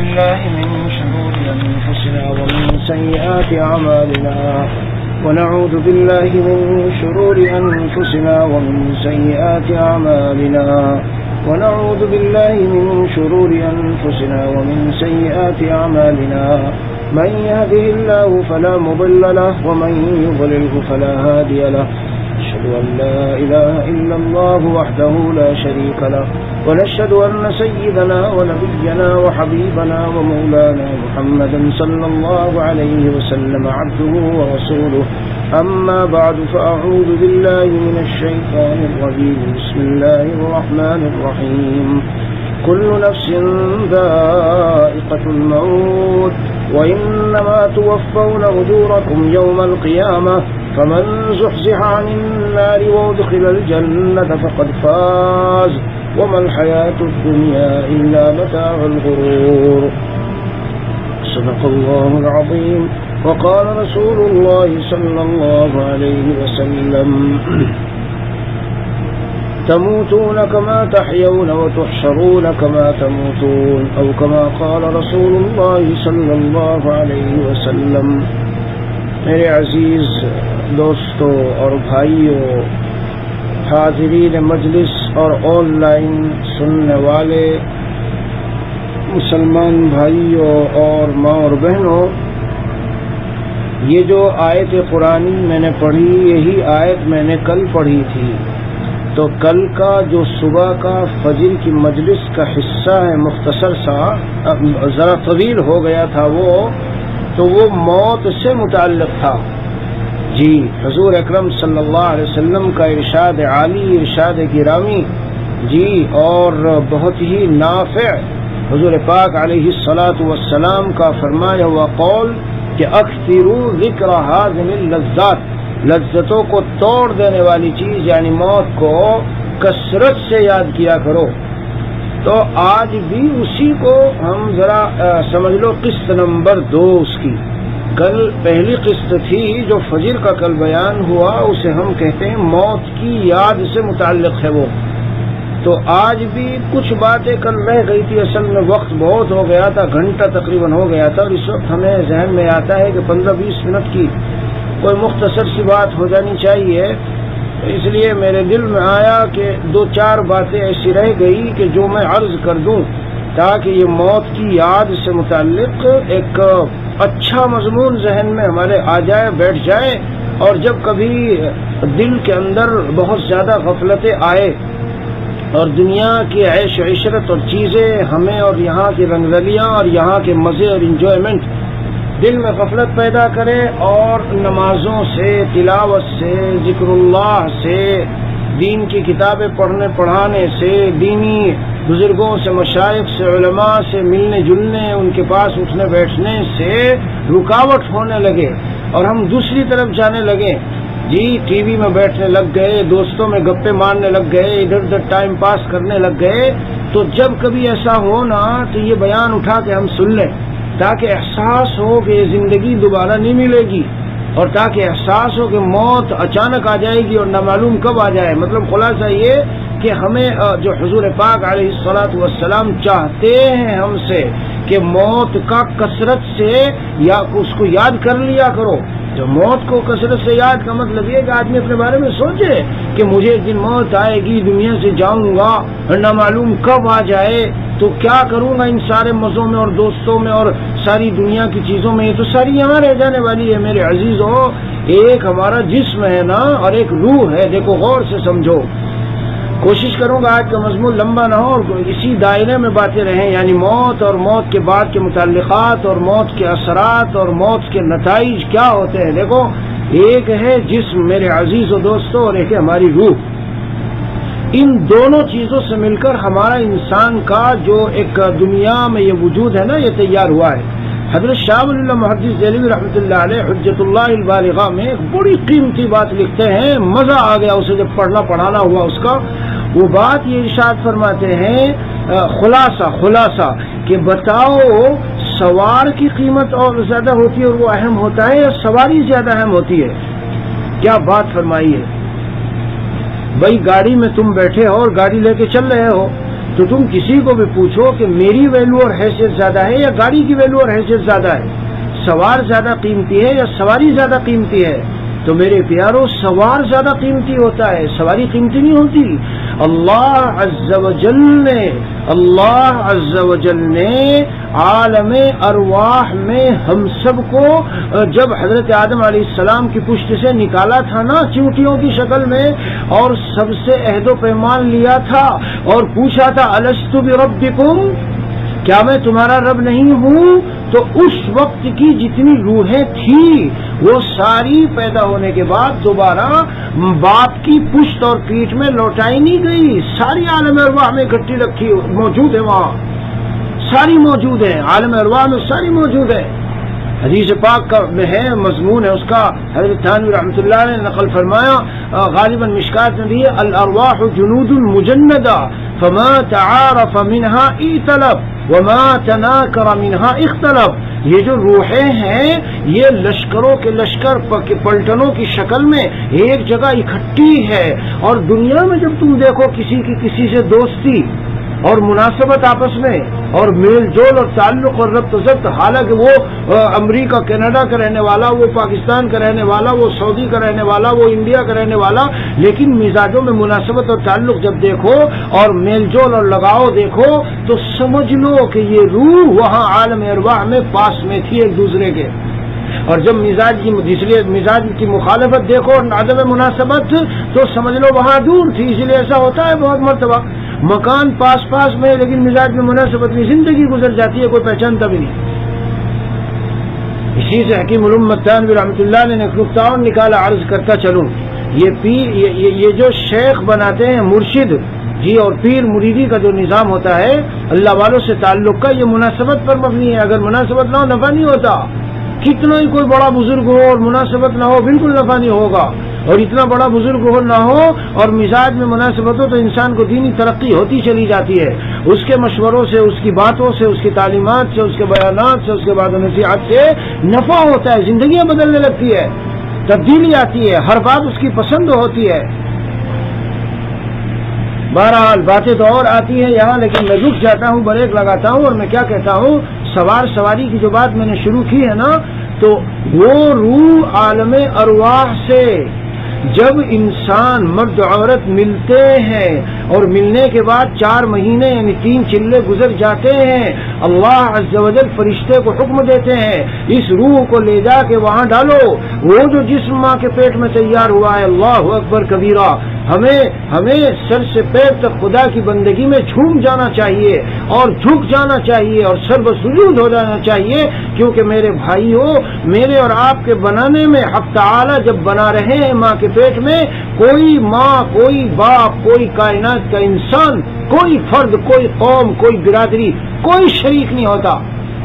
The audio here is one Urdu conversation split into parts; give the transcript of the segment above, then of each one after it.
بالله من شرور أنفسنا ومن سيئات أعمالنا ونعوذ بالله من شرور أنفسنا ومن سيئات أعمالنا ونعوذ بالله من شرور أنفسنا ومن سيئات أعمالنا من يهده الله فلا مضل له ومن يضلله فلا هادي له أشهد أن لا إله إلا الله وحده لا شريك له ونشهد أن سيدنا ونبينا وحبيبنا ومولانا محمدا صلى الله عليه وسلم عبده ورسوله أما بعد فأعوذ بالله من الشيطان الرجيم بسم الله الرحمن الرحيم كل نفس ذائقة الموت وإنما توفون أجوركم يوم القيامة فمن زحزح عن النار وادخل الجنة فقد فاز وما الحياة الدنيا إلا متاع الغرور صدق الله العظيم وقال رسول الله صلى الله عليه وسلم تموتون كما تحيون وتحشرون كما تموتون أو كما قال رسول الله صلى الله عليه وسلم میرے عزیز دوستو اور بھائیوں، حاضرین مجلس اور آن لائن سننے والے مسلمان بھائیوں اور ماں اور بہنوں، یہ جو آیت قرآنی میں نے پڑھی، یہی آیت میں نے کل پڑھی تھی۔ تو کل کا جو صبح کا فجر کی مجلس کا حصہ ہے مختصر سا، ذرا طویل ہو گیا تھا تو وہ موت سے متعلق تھا۔ جی، حضور اکرم صلی اللہ علیہ وسلم کا ارشاد عالی، ارشاد گرامی، جی، اور بہت ہی نافع حضور پاک علیہ الصلاۃ والسلام کا فرمایا ہوا قول کہ اکثروا ذکر ہاذم اللذات، لذتوں کو توڑ دینے والی چیز یعنی موت کو کثرت سے یاد کیا کرو۔ تو آج بھی اسی کو ہم ذرا سمجھ لو، قسط نمبر 2 اس کی، کل پہلی قسط تھی جو فجر کا کل بیان ہوا، اسے ہم کہتے ہیں موت کی یاد سے متعلق ہے وہ۔ تو آج بھی کچھ باتیں کل رہ گئی تھی، اصل میں وقت بہت ہو گیا تھا، گھنٹہ تقریباً ہو گیا تھا، اور اس وقت ہمیں ذہن میں آتا ہے کہ 15-20 منٹ کی کوئی مختصر سی بات ہو جانی چاہیے۔ اس لیے میرے دل میں آیا کہ 2-4 باتیں ایسی رہ گئی کہ جو میں عرض کر دوں تاکہ یہ موت کی یاد سے متعلق ایک اچھا مضمون ذہن میں ہمارے آ جائے، بیٹھ جائے، اور جب کبھی دل کے اندر بہت زیادہ غفلتیں آئے اور دنیا کی عیش عشرت اور چیزیں ہمیں اور یہاں کی رنگرلیاں اور یہاں کے مزے اور انجوائمنٹ دل میں غفلت پیدا کرے، اور نمازوں سے، تلاوت سے، ذکر اللہ سے، دین کی کتابیں پڑھنے پڑھانے سے، دینی بزرگوں سے، مشائخ سے، علماء سے ملنے جلنے، ان کے پاس اٹھنے بیٹھنے سے رکاوٹ ہونے لگے اور ہم دوسری طرف جانے لگے، جی، ٹی وی میں بیٹھنے لگ گئے، دوستوں میں گپے مارنے لگ گئے، ادھر ادھر ٹائم پاس کرنے لگ گئے۔ تو جب کبھی ایسا ہو نا تو یہ بیان اٹھا کے ہم سن لیں تاکہ احساس ہو کہ یہ زندگی دوبارہ نہیں ملے گی، اور تاکہ احساس ہو کہ موت اچانک آ جائے گی اور نہ معلوم کب آ جائے۔ مطلب خلاصہ یہ کہ ہمیں جو حضور پاک علیہ الصلاۃ والسلام چاہتے ہیں ہم سے کہ موت کا کثرت سے یا اس کو یاد کر لیا کرو۔ جو موت کو کثرت سے یاد کا مطلب یہ کہ آدمی اپنے بارے میں سوچے کہ مجھے ایک دن موت آئے گی، دنیا سے جاؤں گا اور نہ معلوم کب آ جائے، تو کیا کروں گا ان سارے مزوں میں اور دوستوں میں اور ساری دنیا کی چیزوں میں؟ یہ تو ساری یہاں رہ جانے والی ہے میرے عزیزوں۔ ایک ہمارا جسم ہے نا اور ایک روح ہے، دیکھو غور سے سمجھو۔ کوشش کروں گا آج کا مضمون لمبا نہ ہو اور اسی دائرے میں باتیں رہیں، یعنی موت اور موت کے بعد کے متعلقات اور موت کے اثرات اور موت کے نتائج کیا ہوتے ہیں۔ دیکھو، ایک ہے جسم میرے عزیز و دوستو اور ایک ہے ہماری روح۔ ان دونوں چیزوں سے مل کر ہمارا انسان کا جو ایک دنیا میں یہ وجود ہے نا، یہ تیار ہوا ہے۔ حضرت شاہ ولی اللہ محدث دہلوی رحمۃ اللہ علیہ حجت اللہ البالغہ میں ایک بڑی قیمتی بات لکھتے ہیں، مزہ آ گیا اسے جب پڑھانا ہوا اس کا۔ وہ بات یہ ارشاد فرماتے ہیں، خلاصہ کہ بتاؤ سوار کی قیمت اور زیادہ ہوتی ہے اور وہ اہم ہوتا ہے، یا سواری زیادہ اہم ہوتی ہے؟ کیا بات فرمائی ہے بھائی۔ گاڑی میں تم بیٹھے ہو اور گاڑی لے کے چل رہے ہو، تو تم کسی کو بھی پوچھو کہ میری ویلو اور حیثیت زیادہ ہے یا گاڑی کی ویلو اور حیثیت زیادہ ہے، سوار زیادہ قیمتی ہے یا سواری زیادہ قیمتی ہے، تو میرے پیاروں سوار زیادہ قیمتی ہوتا ہے، سواری قیمتی نہیں ہوتی۔ اللہ عز و جل نے عالم ارواح میں ہم سب کو جب حضرت آدم علیہ السلام کی پشت سے نکالا تھا نا چیونٹیوں کی شکل میں، اور سب سے عہد و پیمان لیا تھا اور پوچھا تھا الست بربکم، کیا میں تمہارا رب نہیں ہوں؟ تو اس وقت کی جتنی روحیں تھیں وہ ساری پیدا ہونے کے بعد دوبارہ باپ کی پشت اور پیٹھ میں لوٹائی نہیں گئی، ساری عالم ارواح میں اکٹھی رکھی موجود ہے، وہاں ساری موجود ہے، عالم ارواح میں ساری موجود ہے۔ حدیث پاک کا میں ہے مضمون ہے اس کا، حضرت تھانوی رحمۃ اللہ نے نقل فرمایا، غالباً مشکات میں بھی، الارواح جنود مجندہ فما تعارف منها ائتلف وما تناکر منها اختلف، یہ جو روحیں ہیں یہ لشکروں کے لشکر پلٹنوں کی شکل میں ایک جگہ اکٹھی ہے، اور دنیا میں جب تم دیکھو کسی کی کسی سے دوستی اور مناسبت آپس میں اور میل جول اور تعلق اور ربط و ضبط، حالانکہ وہ امریکہ کینیڈا کا رہنے والا، وہ پاکستان کا رہنے والا، وہ سعودی کا رہنے والا، وہ انڈیا کا رہنے والا، لیکن مزاجوں میں مناسبت اور تعلق جب دیکھو اور میل جول اور لگاؤ دیکھو تو سمجھ لو کہ یہ روح وہاں عالم ارواح میں پاس میں تھی ایک دوسرے کے، اور جب مزاج کی مخالفت دیکھو اور عدم مناسبت تو سمجھ لو وہاں دور تھی۔ اس لیے ایسا ہوتا ہے بہت مرتبہ، مکان پاس پاس میں لیکن مزاج میں مناسبت نہیں، زندگی گزر جاتی ہے، کوئی پہچانتا بھی نہیں۔ اسی سے حکیم الامت تھانوی رحمۃ اللہ نے ایک نقطہ اور نکالا، عرض کرتا چلوں، یہ جو شیخ بناتے ہیں مرشد جی اور پیر مریدی کا جو نظام ہوتا ہے اللہ والوں سے تعلق کا، یہ مناسبت پر مبنی ہے، اگر مناسبت نہ ہو نفع نہیں ہوتا، کتنا ہی کوئی بڑا بزرگ ہو اور مناسبت نہ ہو بالکل نفع نہیں ہوگا، اور اتنا بڑا بزرگ ہو نہ ہو اور مزاج میں مناسبت ہو تو انسان کو دینی ترقی ہوتی چلی جاتی ہے، اس کے مشوروں سے، اس کی باتوں سے، اس کی تعلیمات سے، اس کے بیانات سے، اس کے بعد نصیحت سے نفع ہوتا ہے، زندگیاں بدلنے لگتی ہے، تبدیلی آتی ہے، ہر بات اس کی پسند ہوتی ہے۔ بہرحال باتیں تو اور آتی ہیں یہاں، لیکن میں رک جاتا ہوں، بریک لگاتا ہوں، اور میں کیا کہتا ہوں، سواری کی جو بات میں نے شروع کی ہے نا، تو وہ روح عالم ارواح سے جب انسان مرد عورت ملتے ہیں اور ملنے کے بعد 4 مہینے یعنی 3 چلے گزر جاتے ہیں، اللہ عز و جل فرشتے کو حکم دیتے ہیں اس روح کو لے جا کے وہاں ڈالو، وہ جو جسم ماں کے پیٹ میں تیار ہوا ہے، اللہ اکبر کبیرہ، ہمیں سر سے پیر تک خدا کی بندگی میں جھوم جانا چاہیے اور جھک جانا چاہیے اور سرب سجود ہو جانا چاہیے، کیونکہ میرے بھائیوں، میرے اور آپ کے بنانے میں حق تعالی جب بنا رہے ہیں ماں کے پیٹ میں، کوئی ماں، کوئی باپ، کوئی کائنات کا انسان، کوئی فرد، کوئی قوم، کوئی برادری، کوئی شریک نہیں ہوتا۔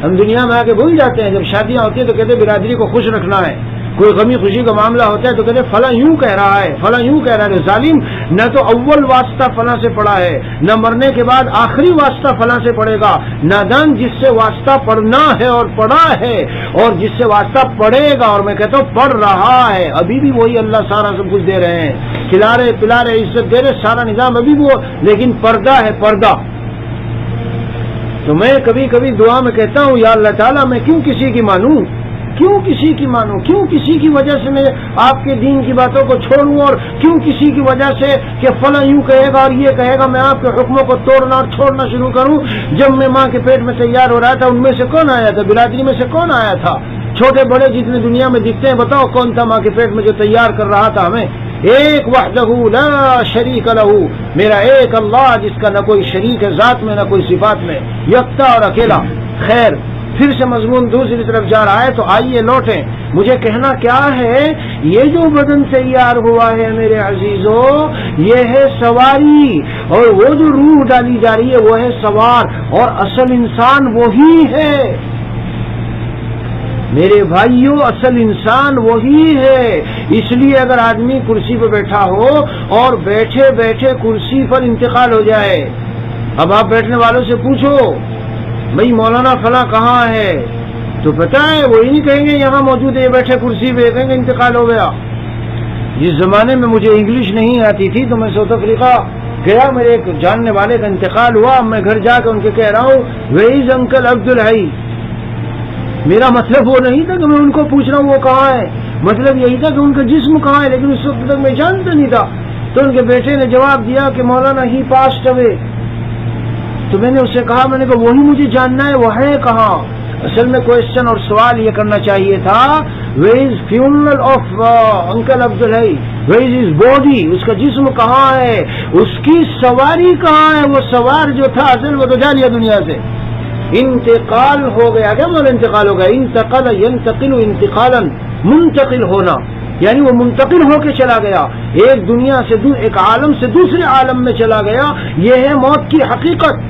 ہم دنیا میں آ کے بھول جاتے ہیں، جب شادیاں ہوتی ہیں تو کہتے ہیں برادری کو خوش رکھنا ہے، کوئی غمی خوشی کا معاملہ ہوتا ہے تو کہتے ہیں فلاں یوں کہہ رہا ہے، فلاں یوں کہہ رہا ہے، ظالم، نہ تو اول واسطہ فلاں سے پڑا ہے، نہ مرنے کے بعد آخری واسطہ فلاں سے پڑے گا، نادان جس سے واسطہ پڑھنا ہے اور پڑھا ہے، اور جس سے واسطہ پڑے گا، اور میں کہتا ہوں پڑھ رہا ہے، ابھی بھی وہی اللہ سارا سب کچھ دے رہے ہیں، کھلا رہے پلا رہے عزت دے رہے، سارا نظام ابھی بھی وہ، لیکن پردہ ہے پردہ۔ تو میں کبھی کبھی دعا میں کہتا ہوں یا اللہ تعالیٰ میں کیوں کسی کی مانوں، کیوں کسی کی مانوں، کیوں کسی کی وجہ سے میں آپ کے دین کی باتوں کو چھوڑوں، اور کیوں کسی کی وجہ سے کہ فلاں یوں کہے گا اور یہ کہے گا میں آپ کے حکموں کو توڑنا اور چھوڑنا شروع کروں۔ جب میں ماں کے پیٹ میں تیار ہو رہا تھا ان میں سے کون آیا تھا، برادری میں سے کون آیا تھا، چھوٹے بڑے جتنے دنیا میں دکھتے ہیں بتاؤ کون تھا ماں کے پیٹ میں جو تیار کر رہا تھا ہمیں؟ ایک وحدہ لا شریک لہ، میرا ایک اللہ جس کا نہ کوئی شریک ہے ذات میں نہ کوئی صفات میں، یکتا اور اکیلا۔ خیر پھر سے مضمون دوسری طرف جا رہا ہے، تو آئیے لوٹیں۔ مجھے کہنا کیا ہے، یہ جو بدن تیار ہوا ہے میرے عزیزو، یہ ہے سواری، اور وہ جو روح ڈالی جا رہی ہے وہ ہے سوار، اور اصل انسان وہی ہے میرے بھائیوں، اصل انسان وہی ہے۔ اس لیے اگر آدمی کرسی پہ بیٹھا ہو اور بیٹھے بیٹھے کرسی پر انتقال ہو جائے، اب آپ بیٹھنے والوں سے پوچھو بھئی مولانا فلاں کہاں ہے، تو پتہ ہے وہی نہیں کہیں گے یہاں موجود ہے، یہ بیٹھے کرسی پہ، کہیں گے انتقال ہو گیا۔ جس زمانے میں مجھے انگلش نہیں آتی تھی تو میں ساؤتھ افریقہ گیا میرے ایک جاننے والے کا انتقال ہوا، میں گھر جا کے ان کے کہہ رہا ہوں ویز انکل عبد الحی. میرا مطلب وہ نہیں تھا کہ میں ان کو پوچھ رہا ہوں وہ کہاں ہے، مطلب یہی تھا کہ ان کا جسم کہاں ہے، لیکن اس وقت تک میں جانتا نہیں تھا. تو ان کے بیٹے نے جواب دیا کہ مولانا ہی پاسڈ اوے. تو میں نے اس سے کہا، میں نے کہا وہی مجھے جاننا ہے وہ ہے کہاں. اصل میں کوشچن اور سوال یہ کرنا چاہیے تھا where is funeral of uncle عبد الحی، ویئر از ہز باڈی، اس کا جسم کہاں ہے، اس کی سواری کہاں ہے. وہ سوار جو تھا اصل وہ تو جا لیا دنیا سے، انتقال ہو گیا. کیا مطلب انتقال ہو گیا؟ انتقل ينتقل انتقالا، منتقل ہونا، یعنی وہ منتقل ہو کے چلا گیا، ایک دنیا سے ایک عالم سے دوسرے عالم میں چلا گیا. یہ ہے موت کی حقیقت.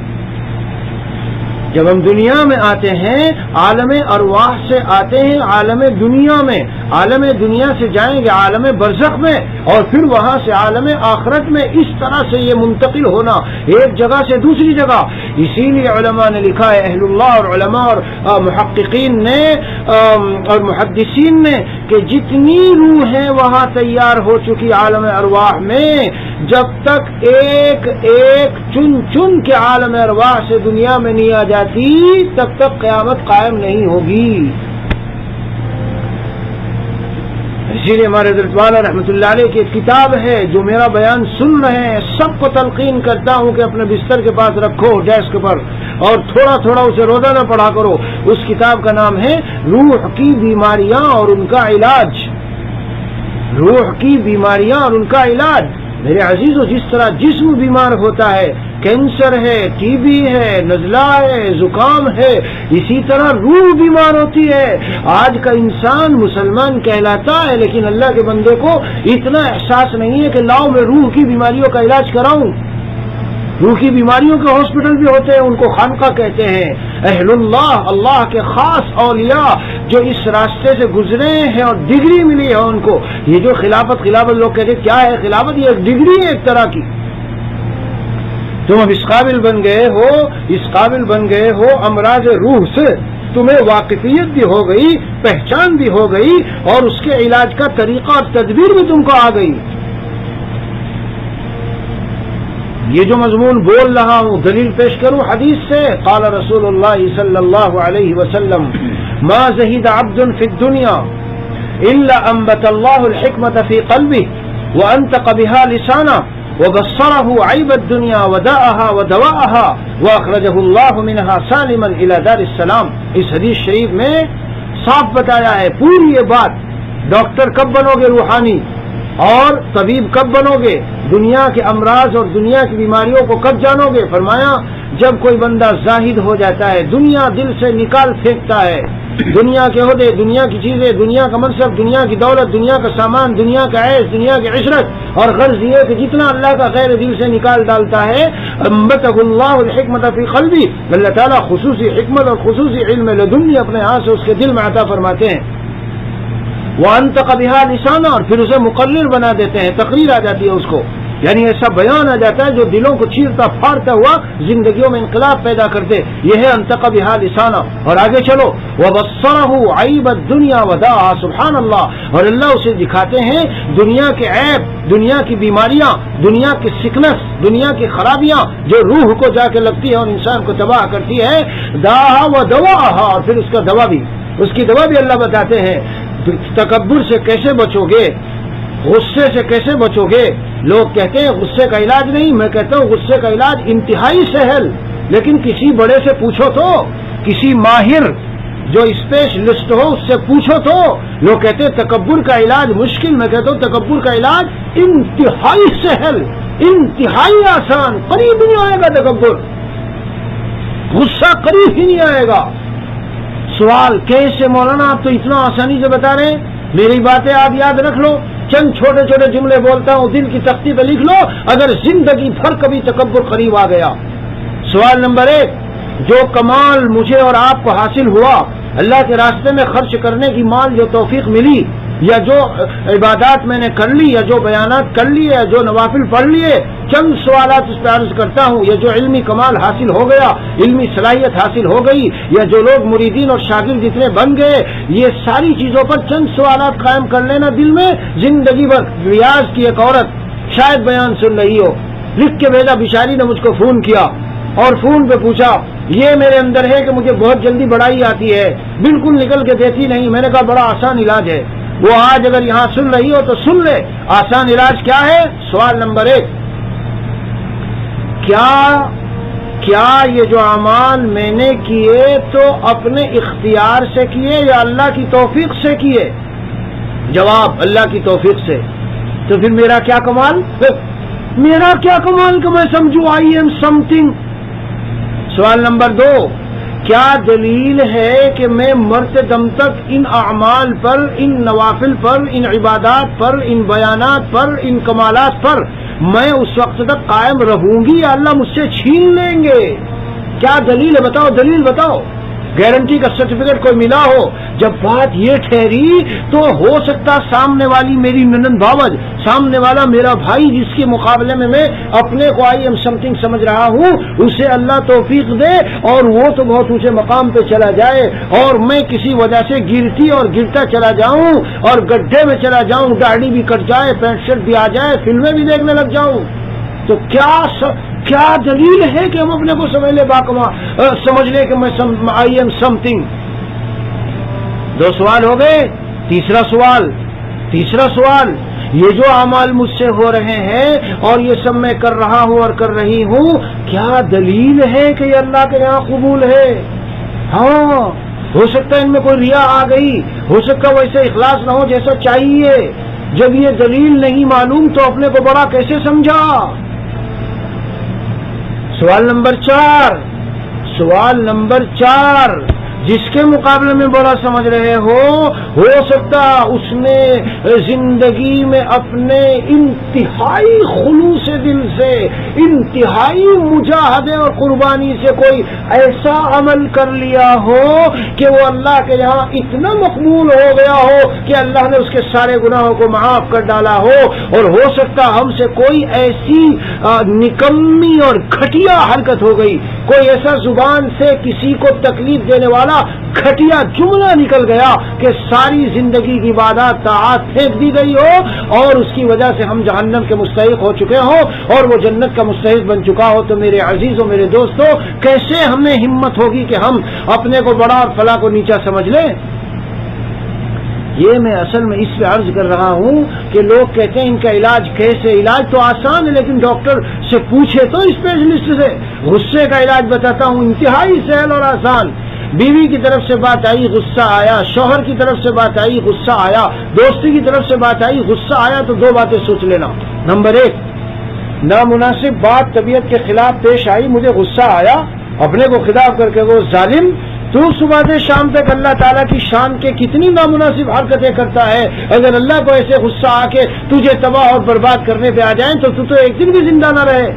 جب ہم دنیا میں آتے ہیں عالم ارواح سے آتے ہیں عالم دنیا میں، عالم دنیا سے جائیں گے عالم برزخ میں، اور پھر وہاں سے عالم آخرت میں. اس طرح سے یہ منتقل ہونا ایک جگہ سے دوسری جگہ. اسی لیے علماء نے لکھا ہے، اہل اللہ اور علماء اور محققین نے اور محدثین نے، کہ جتنی روحیں وہاں تیار ہو چکی عالم ارواح میں، جب تک ایک ایک چن چن کے عالم ارواح سے دنیا میں نہیں آ جاتی تب تک قیامت قائم نہیں ہوگی. اسی لیے ہمارے حضرت والا رحمۃ اللہ علیہ کی ایک کتاب ہے جو میرا بیان سن رہے ہیں سب کو تلقین کرتا ہوں کہ اپنے بستر کے پاس رکھو ڈیسک پر، اور تھوڑا تھوڑا اسے روزانہ پڑھا کرو. اس کتاب کا نام ہے روح کی بیماریاں اور ان کا علاج. روح کی بیماریاں اور ان کا علاج. میرے عزیزو، جس طرح جسم بیمار ہوتا ہے، کینسر ہے، ٹی بی ہے، نزلہ ہے، زکام ہے، اسی طرح روح بیمار ہوتی ہے. آج کا انسان مسلمان کہلاتا ہے لیکن اللہ کے بندے کو اتنا احساس نہیں ہے کہ لاؤ میں روح کی بیماریوں کا علاج کراؤں. روح کی بیماریوں کے ہاسپٹل بھی ہوتے ہیں، ان کو خانقاہ کہتے ہیں. اہل اللہ، اللہ کے خاص اولیاء جو اس راستے سے گزرے ہیں اور ڈگری ملی ہے ان کو. یہ جو خلافت لوگ کہتے ہیں کیا ہے خلافت؟ یہ ایک ڈگری ہے ایک طرح کی. تم اب اس قابل بن گئے ہو امراض روح سے، تمہیں واقفیت بھی ہو گئی، پہچان بھی ہو گئی، اور اس کے علاج کا طریقہ اور تدبیر بھی تم کو آ گئی. یہ جو مضمون بول رہا ہوں دلیل پیش کروں حدیث سے. قال رسول اللہ صلی اللہ علیہ وسلم ما زہد عبد فی الدنیا الا انبت اللہ الحکمت فی قلبہ وانطق بها لسانہ وبصره عیب الدنیا وداءها ودواءها واخرجہ اللہ منها سالما الى دار السلام. اس حدیث شریف میں صاف بتایا ہے پوری یہ بات. ڈاکٹر کب بنو گے روحانی، اور طبیب کب بنو گے، دنیا کے امراض اور دنیا کی بیماریوں کو کب جانو گے؟ فرمایا جب کوئی بندہ زاہد ہو جاتا ہے، دنیا دل سے نکال پھینکتا ہے، دنیا کے عہدے، دنیا کی چیزیں، دنیا کا منصب، دنیا کی دولت، دنیا کا سامان، دنیا کا عیش، دنیا کی عشرت، اور غرض یہ کہ جتنا اللہ کا خیر دل سے نکال ڈالتا ہے. انبتہ اللہ الحکمت فی قلبی، اللہ تعالیٰ خصوصی حکمت اور خصوصی علم لدنی اپنے ہاتھ سے اس کے دل میں عطا فرماتے ہیں. وانطق بها لسانہ، اور پھر اسے مقرر بنا دیتے ہیں، تقریر آ جاتی ہے اس کو، یعنی ایسا بیان آ جاتا ہے جو دلوں کو چیرتا پھاڑتا ہوا زندگیوں میں انقلاب پیدا کرتے. یہ ہے انطق بها لسانہ. اور آگے چلو، وبصرہ عیب الدنیا وداءها، سبحان اللہ، اور اللہ اسے دکھاتے ہیں دنیا کے عیب، دنیا کی بیماریاں، دنیا کی سکنس، دنیا کی خرابیاں جو روح کو جا کے لگتی ہے اور انسان کو تباہ کرتی ہے. داءها ودواءها، اور پھر اس کا دوا بھی، اس کی دوا بھی اللہ بتاتے ہیں. تکبر سے کیسے بچو گے، غصے سے کیسے بچو گے؟ لوگ کہتے ہیں غصے کا علاج نہیں، میں کہتا ہوں غصے کا علاج انتہائی سہل، لیکن کسی بڑے سے پوچھو تو، کسی ماہر جو اسپیشلسٹ ہو اس سے پوچھو تو. لوگ کہتے ہیں تکبر کا علاج مشکل، میں کہتا ہوں تکبر کا علاج انتہائی سہل، انتہائی آسان، قریب نہیں آئے گا تکبر، غصہ قریب ہی نہیں آئے گا. سوال کیسے مولانا آپ تو اتنا آسانی سے بتا رہے ہیں؟ میری باتیں آپ یاد رکھ لو، چند چھوٹے چھوٹے جملے بولتا ہوں، دل کی تختی پہ لکھ لو، اگر زندگی بھر کبھی تکبر قریب آ گیا. سوال نمبر 1، جو کمال مجھے اور آپ کو حاصل ہوا، اللہ کے راستے میں خرچ کرنے کی مال جو توفیق ملی، یا جو عبادات میں نے کر لی، یا جو بیانات کر لیے، یا جو نوافل پڑھ لیے، چند سوالات اس پہ عرض کرتا ہوں. یا جو علمی کمال حاصل ہو گیا، علمی صلاحیت حاصل ہو گئی، یا جو لوگ مریدین اور شاگرد جتنے بن گئے، یہ ساری چیزوں پر چند سوالات قائم کر لینا دل میں. زندگی بھر ریاض کی ایک عورت شاید بیان سن رہی ہو، لکھ کے بھیجا. بیچاری نے مجھ کو فون کیا اور فون پہ پوچھا یہ میرے اندر ہے کہ مجھے بہت جلدی بڑائی آتی ہے, بالکل نکل کے دیتی نہیں. میں نے کہا بڑا آسان علاج ہے. وہ آج اگر یہاں سن رہی ہو تو سن لے. آسان علاج کیا ہے؟ سوال نمبر 1, کیا یہ جو اعمال میں نے کیے تو اپنے اختیار سے کیے یا اللہ کی توفیق سے کیے؟ جواب اللہ کی توفیق سے. تو پھر میرا کیا کمال کہ میں سمجھوں آئی ایم سم تھنگ. سوال نمبر 2, کیا دلیل ہے کہ میں مرتے دم تک ان اعمال پر, ان نوافل پر, ان عبادات پر, ان بیانات پر, ان کمالات پر میں اس وقت تک قائم رہوں گی یا اللہ مجھ سے چھین لیں گے؟ کیا دلیل ہے؟ بتاؤ, دلیل بتاؤ. گارنٹی کا سرٹیفکیٹ کوئی ملا ہو؟ جب بات یہ ٹھہری تو ہو سکتا سامنے والی میری ننند بھاوج, سامنے والا میرا بھائی جس کے مقابلے میں اپنے کو آئی ایم سم تھنگ سمجھ رہا ہوں, اسے اللہ توفیق دے اور وہ تو بہت اونچے مقام پہ چلا جائے اور میں کسی وجہ سے گرتی اور گرتا چلا جاؤں اور گڈھے میں چلا جاؤں, داڑھی بھی کٹ جائے, پینٹ شرٹ بھی آ جائے, فلمیں بھی دیکھنے لگ جاؤں. تو کیا دلیل ہے کہ ہم اپنے کو سمجھ لیں سمجھ لیں کہ میں آئی ایم سم تھنگ؟ 2 سوال ہو گئے. تیسرا سوال, یہ جو اعمال مجھ سے ہو رہے ہیں اور یہ سب میں کر رہا ہوں اور کر رہی ہوں, کیا دلیل ہے کہ یہ اللہ کے یہاں قبول ہے؟ ہاں, ہو سکتا ہے ان میں کوئی ریا آ گئی, ہو سکتا ویسے اخلاص نہ ہو جیسا چاہیے. جب یہ دلیل نہیں معلوم تو اپنے کو بڑا کیسے سمجھا؟ سوال نمبر 4, جس کے مقابلے میں بڑا سمجھ رہے ہو سکتا اس نے زندگی میں اپنے انتہائی خلوص دل سے, انتہائی مجاہدے اور قربانی سے کوئی ایسا عمل کر لیا ہو کہ وہ اللہ کے یہاں اتنا مقبول ہو گیا ہو کہ اللہ نے اس کے سارے گناہوں کو معاف کر ڈالا ہو. اور ہو سکتا ہم سے کوئی ایسی نکمی اور گھٹیا حرکت ہو گئی, کوئی ایسا زبان سے کسی کو تکلیف دینے والا گھٹیا جملہ نکل گیا کہ ساری زندگی کی عبادات طاعات پھینک دی گئی ہو اور اس کی وجہ سے ہم جہنم کے مستحق ہو چکے ہوں اور وہ جنت کا مستحق بن چکا ہو. تو میرے عزیزوں, میرے دوستوں, کیسے ہمیں ہمت ہوگی کہ ہم اپنے کو بڑا اور فلاں کو نیچا سمجھ لیں؟ یہ میں اصل میں اس پہ عرض کر رہا ہوں کہ لوگ کہتے ہیں ان کا علاج کیسے؟ علاج تو آسان ہے, لیکن ڈاکٹر سے پوچھے تو اسپیشلسٹ سے. غصے کا علاج بتاتا ہوں, انتہائی سہل اور آسان. بیوی کی طرف سے بات آئی, غصہ آیا, شوہر کی طرف سے بات آئی, غصہ آیا, دوستی کی طرف سے بات آئی, غصہ آیا, تو 2 باتیں سوچ لینا. نمبر 1, نامناسب بات طبیعت کے خلاف پیش آئی, مجھے غصہ آیا, اپنے کو خطاب کر کے وہ ظالم, تو صبح سے شام تک اللہ تعالیٰ کی شان کے کتنی نامناسب حرکتیں کرتا ہے. اگر اللہ کو ایسے غصہ آ کے تجھے تباہ اور برباد کرنے پہ آ جائیں تو ایک دن بھی زندہ نہ رہے.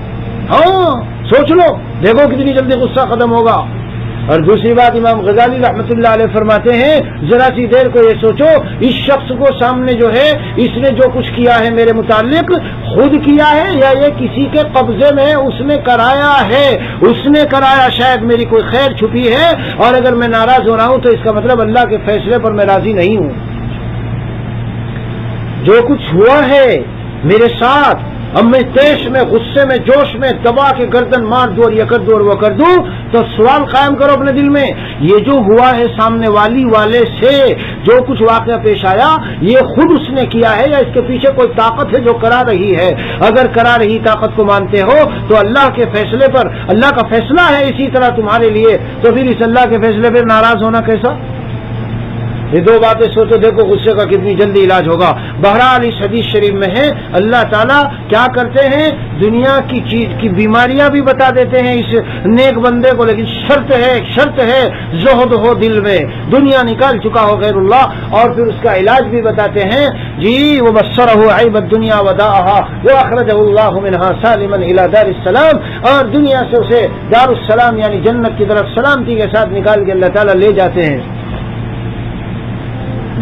ہاں, سوچ لو, دیکھو کتنی جلدی غصہ ختم ہوگا. اور دوسری بات, امام غزالی رحمۃ اللہ علیہ فرماتے ہیں, ذرا سی دیر کو یہ سوچو, اس شخص کو سامنے جو ہے اس نے جو کچھ کیا ہے میرے متعلق خود کیا ہے یا یہ کسی کے قبضے میں اس نے کرایا ہے؟ اس نے کرایا, شاید میری کوئی خیر چھپی ہے, اور اگر میں ناراض ہو رہا ہوں تو اس کا مطلب اللہ کے فیصلے پر میں راضی نہیں ہوں. جو کچھ ہوا ہے میرے ساتھ, اب میں تیش میں, غصے میں, جوش میں دبا کے گردن مار دوں اور یہ کر دوں اور وہ کر دوں, تو سوال قائم کرو اپنے دل میں, یہ جو ہوا ہے سامنے والے سے جو کچھ واقعہ پیش آیا, یہ خود اس نے کیا ہے یا اس کے پیچھے کوئی طاقت ہے جو کرا رہی ہے؟ اگر کرا رہی طاقت کو مانتے ہو تو اللہ کے فیصلے پر, اللہ کا فیصلہ ہے اسی طرح تمہارے لیے, تو پھر اس اللہ کے فیصلے پر ناراض ہونا کیسا؟ یہ 2 باتیں سوچو, دیکھو غصے کا کتنی جلدی علاج ہوگا. بہرحال اس حدیث شریف میں ہے, اللہ تعالیٰ کیا کرتے ہیں, دنیا کی چیز کی بیماریاں بھی بتا دیتے ہیں اس نیک بندے کو, لیکن شرط ہے زہد ہو دل میں, دنیا نکال چکا ہو غیر اللہ, اور پھر اس کا علاج بھی بتاتے ہیں. جی, وبصرہ عیب الدنیا وداءها واخرجہ اللہ منہا سالما الی دار السلام, اور دنیا سے اسے دار السلام یعنی جنت کی طرف سلامتی کے ساتھ نکال کے اللہ تعالیٰ لے جاتے ہیں.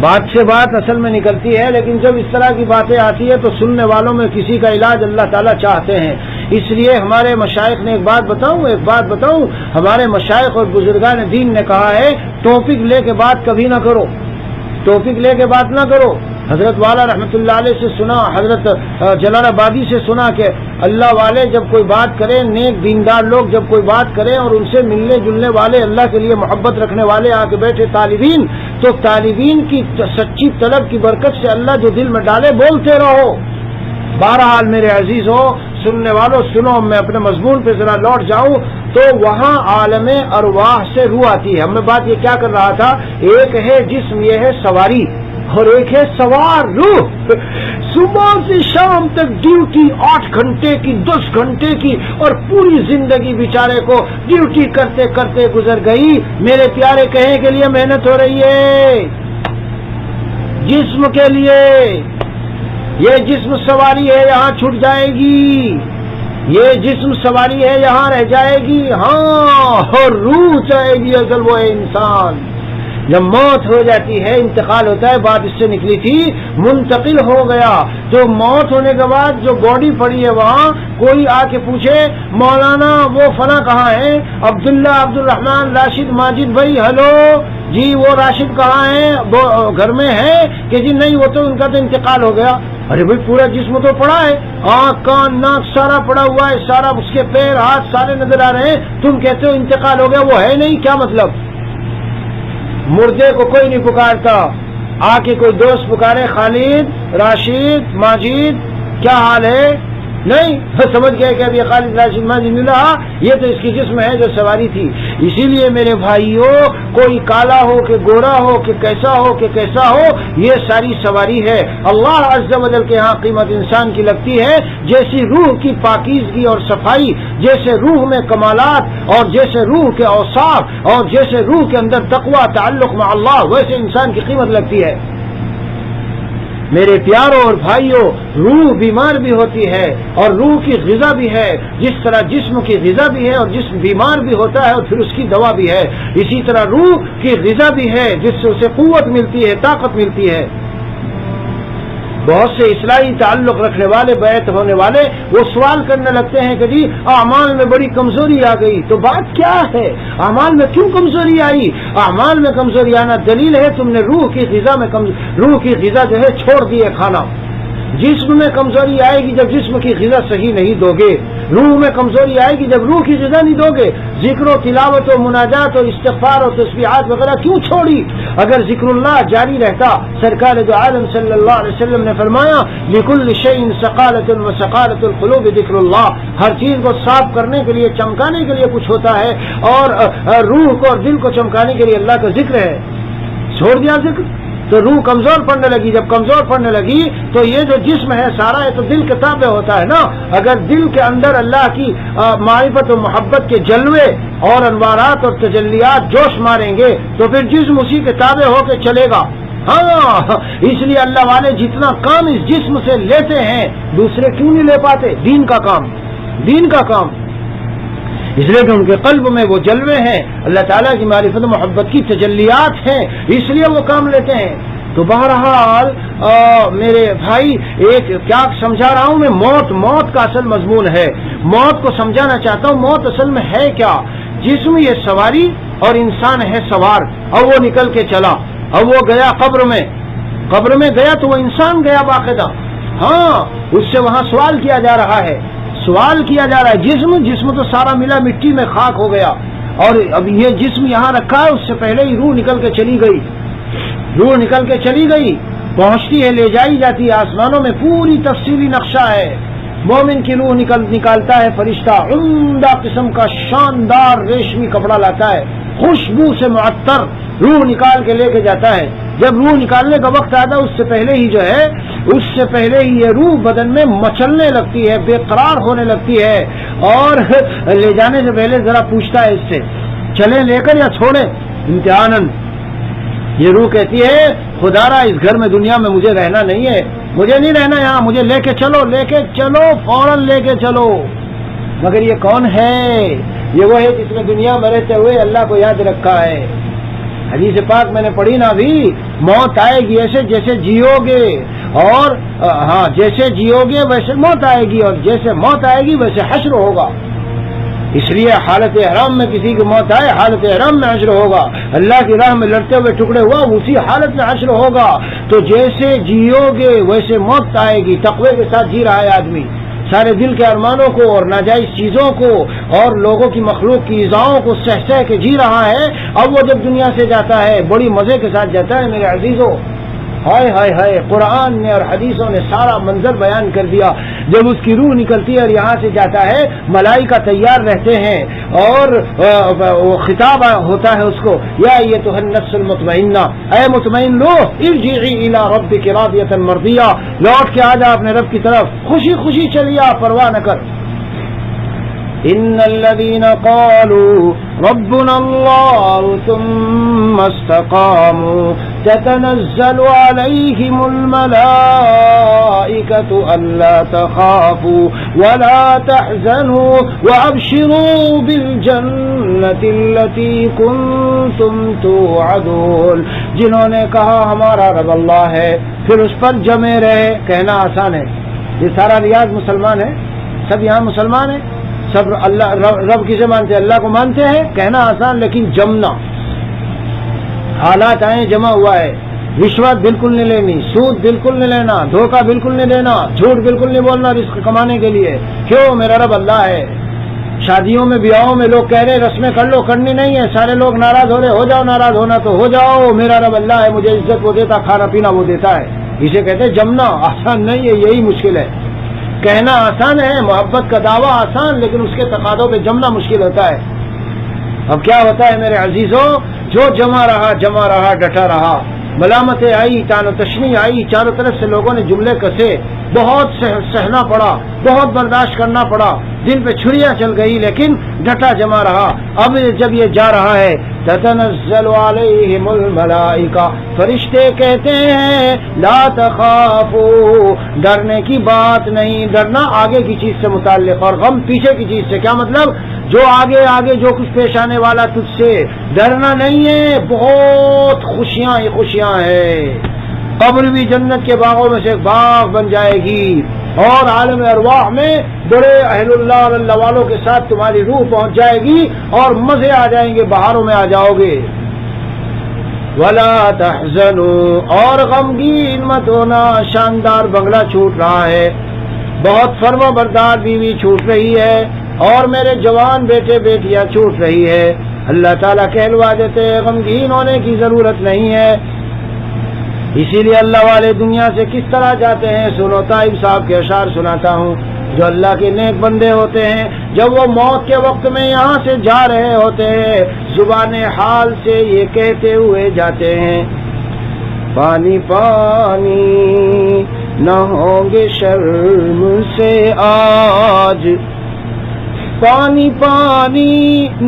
بات سے بات اصل میں نکلتی ہے, لیکن جب اس طرح کی باتیں آتی ہے تو سننے والوں میں کسی کا علاج اللہ تعالیٰ چاہتے ہیں. اس لیے ہمارے مشائخ نے ایک بات بتاؤں, ہمارے مشائخ اور بزرگان دین نے کہا ہے, ٹاپک لے کے بات کبھی نہ کرو, ٹاپک لے کے بات نہ کرو. حضرت والا رحمۃ اللہ علیہ سے سنا، حضرت جلال آبادی سے سنا کہ اللہ والے جب کوئی بات کریں، نیک دیندار لوگ جب کوئی بات کریں اور ان سے ملنے جلنے والے، اللہ کے لیے محبت رکھنے والے آ کے بیٹھے طالبین، تو طالبین کی سچی طلب کی برکت سے اللہ جو دل میں ڈالے بولتے رہو۔ بہرحال میرے عزیزوں، سننے والوں سنو، میں اپنے مضمون پہ ذرا لوٹ جاؤں تو وہاں عالم ارواح سے روح آتی ہے۔ میں بات یہ کیا کر رہا تھا، ایک ہے جسم، یہ ہے سواری، اور ایک ہے سوار روح۔ صبح سے شام تک ڈیوٹی 8 گھنٹے کی، 10 گھنٹے کی، اور پوری زندگی بیچارے کو ڈیوٹی کرتے کرتے گزر گئی۔ میرے پیارے کہیں کے لیے محنت ہو رہی ہے، جسم کے لیے۔ یہ جسم سواری ہے، یہاں چھوٹ جائے گی، یہ جسم سواری ہے، یہاں رہ جائے گی، ہاں، اور روح جائے گی، اصل وہ ہے انسان۔ جب موت ہو جاتی ہے، انتقال ہوتا ہے، بات اس سے نکلی تھی، منتقل ہو گیا۔ تو موت ہونے کے بعد جو باڈی پڑی ہے وہاں، کوئی آ کے پوچھے مولانا وہ فلاں کہاں ہے، عبداللہ، عبد الرحمان، راشد، ماجد بھائی، ہلو جی، وہ راشد کہاں ہے، وہ گھر میں ہے کہ جی نہیں، وہ تو ان کا تو انتقال ہو گیا۔ ارے بھائی پورا جسم تو پڑا ہے، آنکھ کان ناک سارا پڑا ہوا ہے، سارا اس کے پیر ہاتھ سارے نظر آ رہے ہیں، تم کہتے ہو انتقال ہو گیا، وہ ہے نہیں، کیا مطلب؟ مردے کو کوئی نہیں پکارتا، آ کے کوئی دوست پکارے، خالد، راشد، ماجد، کیا حال ہے؟ نہیں، سمجھ گئے کہ اب یہ خالد، راشد، ماجد ملا، یہ تو اس کی جسم ہے جو سواری تھی۔ اسی لیے میرے بھائیوں، کوئی کالا ہو کہ گورا ہو کہ کیسا ہو کہ کیسا ہو، یہ ساری سواری ہے۔ اللہ عز و جل کے ہاں قیمت انسان کی لگتی ہے جیسی روح کی پاکیزگی اور صفائی، جیسے روح میں کمالات، اور جیسے روح کے اوصاف، اور جیسے روح کے اندر تقوی، تعلق مع اللہ، ویسے انسان کی قیمت لگتی ہے۔ میرے پیاروں اور بھائیوں، روح بیمار بھی ہوتی ہے اور روح کی غذا بھی ہے، جس طرح جسم کی غذا بھی ہے اور جسم بیمار بھی ہوتا ہے اور پھر اس کی دوا بھی ہے، اسی طرح روح کی غذا بھی ہے جس سے اسے قوت ملتی ہے، طاقت ملتی ہے۔ بہت سے اصلاحی تعلق رکھنے والے، بیعت ہونے والے، وہ سوال کرنے لگتے ہیں کہ جی اعمال میں بڑی کمزوری آ گئی، تو بات کیا ہے؟ اعمال میں کیوں کمزوری آئی؟ اعمال میں کمزوری آنا دلیل ہے تم نے روح کی غذا جو ہے چھوڑ دی ہے کھانا۔ جسم میں کمزوری آئے گی جب جسم کی غذا صحیح نہیں دو گے، روح میں کمزوری آئے گی جب روح کی غذا نہیں دو گے۔ ذکر و تلاوت و مناجات و استغفار و تسبیحات وغیرہ کیوں چھوڑی؟ اگر ذکر اللہ جاری رہتا، سرکار دو عالم صلی اللہ علیہ وسلم نے فرمایا لِكُلِّ شَيْءٍ سَقَالَةٌ وَسَقَالَةُ الْقُلُوبِ ذِكْرُ اللَّهِ، ہر چیز کو صاف کرنے کے لیے، چمکانے کے لیے کچھ ہوتا ہے، اور روح کو اور دل کو چمکانے کے لیے اللہ کا ذکر ہے۔ چھوڑ دیا ذکر تو روح کمزور پڑنے لگی، جب کمزور پڑنے لگی تو یہ جو جسم ہے سارا، یہ تو دل کے تابع ہوتا ہے نا۔ اگر دل کے اندر اللہ کی معرفت و محبت کے جلوے اور انوارات اور تجلیات جوش ماریں گے تو پھر جسم اسی کے تابع ہو کے چلے گا۔ ہاں، اس لیے اللہ والے جتنا کام اس جسم سے لیتے ہیں دوسرے کیوں نہیں لے پاتے؟ دین کا کام، اس لیے کہ ان کے قلب میں وہ جلوے ہیں، اللہ تعالیٰ کی معرفت و محبت کی تجلیات ہیں، اس لیے وہ کام لیتے ہیں۔ تو بہرحال میرے بھائی، ایک کیا سمجھا رہا ہوں میں، موت کا اصل مضمون ہے، موت کو سمجھانا چاہتا ہوں۔ موت اصل میں ہے کیا؟ جسم یہ سواری اور انسان ہے سوار، اور وہ نکل کے چلا، اور وہ گیا قبر میں گیا تو وہ انسان گیا باقاعدہ، ہاں، اس سے وہاں سوال کیا جا رہا ہے، جسم تو سارا ملا مٹی میں خاک ہو گیا، اور اب یہ جسم یہاں رکھا ہے، اس سے پہلے ہی روح نکل کے چلی گئی، پہنچتی ہے، لے جائی جاتی ہے آسمانوں میں، پوری تفصیلی نقشہ ہے۔ مومن کی روح نکالتا ہے فرشتہ، عمدہ قسم کا شاندار ریشمی کپڑا لاتا ہے، خوشبو سے معطر روح نکال کے لے کے جاتا ہے۔ جب روح نکالنے کا وقت آتا ہے، اس سے پہلے ہی یہ روح بدن میں مچلنے لگتی ہے، بے قرار ہونے لگتی ہے، اور لے جانے سے پہلے ذرا پوچھتا ہے اس سے، چلیں لے کر یا چھوڑیں امتحاناً۔ یہ روح کہتی ہے خدا را اس گھر میں دنیا میں مجھے رہنا نہیں ہے، مجھے نہیں رہنا یہاں، مجھے لے کے چلو، فوراً لے کے چلو۔ مگر یہ کون ہے؟ یہ وہ ہے جس نے دنیا میں رہتے ہوئے اللہ کو یاد رکھا ہے۔ حدیث پاک میں نے پڑھی نا ابھی، موت آئے گی ایسے جیسے جیو گے، اور جیسے جیو گے ویسے موت آئے گی، اور جیسے موت آئے گی ویسے حشر ہوگا۔ اس لیے حالت احرام میں کسی کی موت آئے، حالت احرام میں حشر ہوگا، اللہ کی راہ میں لڑتے ہوئے ٹکڑے ہوا اسی حالت میں حشر ہوگا۔ تو جیسے جیو گے ویسے موت آئے گی۔ تقوی کے ساتھ جی رہا ہے آدمی، سارے دل کے ارمانوں کو اور ناجائز چیزوں کو اور لوگوں کی مخلوق کی ایذاؤں کو سہ سہ کے جی رہا ہے۔ اب وہ جب دنیا سے جاتا ہے بڑی مزے کے ساتھ جاتا ہے میرے عزیزوں۔ ہائے ہائے ہائے، قرآن نے اور حدیثوں نے سارا منظر بیان کر دیا۔ جب اس کی روح نکلتی ہے اور یہاں سے جاتا ہے، ملائکہ تیار رہتے ہیں اور خطاب ہوتا ہے اس کو، یا ایتھا النفس المطمئنہ، اے مطمئن روح، ارجعی الی ربک راضیۃ مرضیہ، لوٹ کے آ جا اپنے رب کی طرف، خوشی خوشی چلیا، پرواہ نہ کر۔ ان الذين قالوا ربنا الله ثم استقاموا تتنزل عليهم الملائكة ألا تخافوا ولا تحزنوا وأبشروا بالجنة التي كنتم توعدون۔ جنہوں نے کہا ہمارا رب اللہ ہے، پھر اس پر جمے رہے، کہنا آسان ہے۔ یہ سارا ریاض مسلمان ہے، سب یہاں مسلمان ہیں، سب اللہ رب کسے مانتے ہیں؟ اللہ کو مانتے ہیں۔ کہنا آسان لیکن جمنا، حالات آئے جمع ہوا ہے۔ رشوت بالکل نہیں لینی، سود بالکل نہیں لینا، دھوکہ بالکل نہیں دینا، جھوٹ بالکل نہیں بولنا رزق کمانے کے لیے۔ کیوں؟ میرا رب اللہ ہے۔ شادیوں میں بیاہوں میں لوگ کہہ رہے رسمیں کر لو، کرنی نہیں ہے، سارے لوگ ناراض ہو رہے، ہو جاؤ، ناراض ہونا تو ہو جاؤ، میرا رب اللہ ہے، مجھے عزت وہ دیتا، کھانا پینا وہ دیتا ہے۔ اسے کہتے ہیں جمنا۔ آسان نہیں ہے، یہی مشکل ہے۔ کہنا آسان ہے، محبت کا دعویٰ آسان، لیکن اس کے تقاضوں پہ جمنا مشکل ہوتا ہے۔ اب کیا ہوتا ہے میرے عزیزوں؟ جو جمع رہا ڈٹا رہا، ملامتیں آئی، تان و تشنی آئی، چاروں طرف سے لوگوں نے جملے کسے، بہت سہنا پڑا، بہت برداشت کرنا پڑا، دل پہ چھریاں چل گئی، لیکن ڈٹا جمع رہا۔ اب جب یہ جا رہا ہے، تتنزل علیہم الملائکہ، فرشتے کہتے ہیں لا تخافوا، ڈرنے کی بات نہیں، ڈرنا آگے کی چیز سے متعلق اور غم پیچھے کی چیز سے۔ کیا مطلب؟ جو آگے جو کچھ پیش آنے والا تجھ سے ڈرنا نہیں ہے، بہت خوشیاں ہی خوشیاں ہیں۔ قبر بھی جنت کے باغوں میں سے ایک باغ بن جائے گی، اور عالم ارواح میں بڑے اہل اللہ اور اللہ والوں کے ساتھ تمہاری روح پہنچ جائے گی اور مزے آ جائیں گے، بہاروں میں آ جاؤ گے۔ ولا تحزنوا، اور غمگین مت ہونا، شاندار بنگلہ چھوٹ رہا ہے، بہت فرما بردار بیوی چھوٹ رہی ہے، اور میرے جوان بیٹے بیٹیاں چھوٹ رہی ہے۔ اللہ تعالیٰ کہلوا دیتے ہیں غمگین ہونے کی ضرورت نہیں ہے۔ اسی لیے اللہ والے دنیا سے کس طرح جاتے ہیں؟ سنو، طائب صاحب کے اشعار سناتا ہوں۔ جو اللہ کے نیک بندے ہوتے ہیں، جب وہ موت کے وقت میں یہاں سے جا رہے ہوتے ہیں، زبان حال سے یہ کہتے ہوئے جاتے ہیں، پانی پانی نہ ہوں گے شرم سے آج، پانی پانی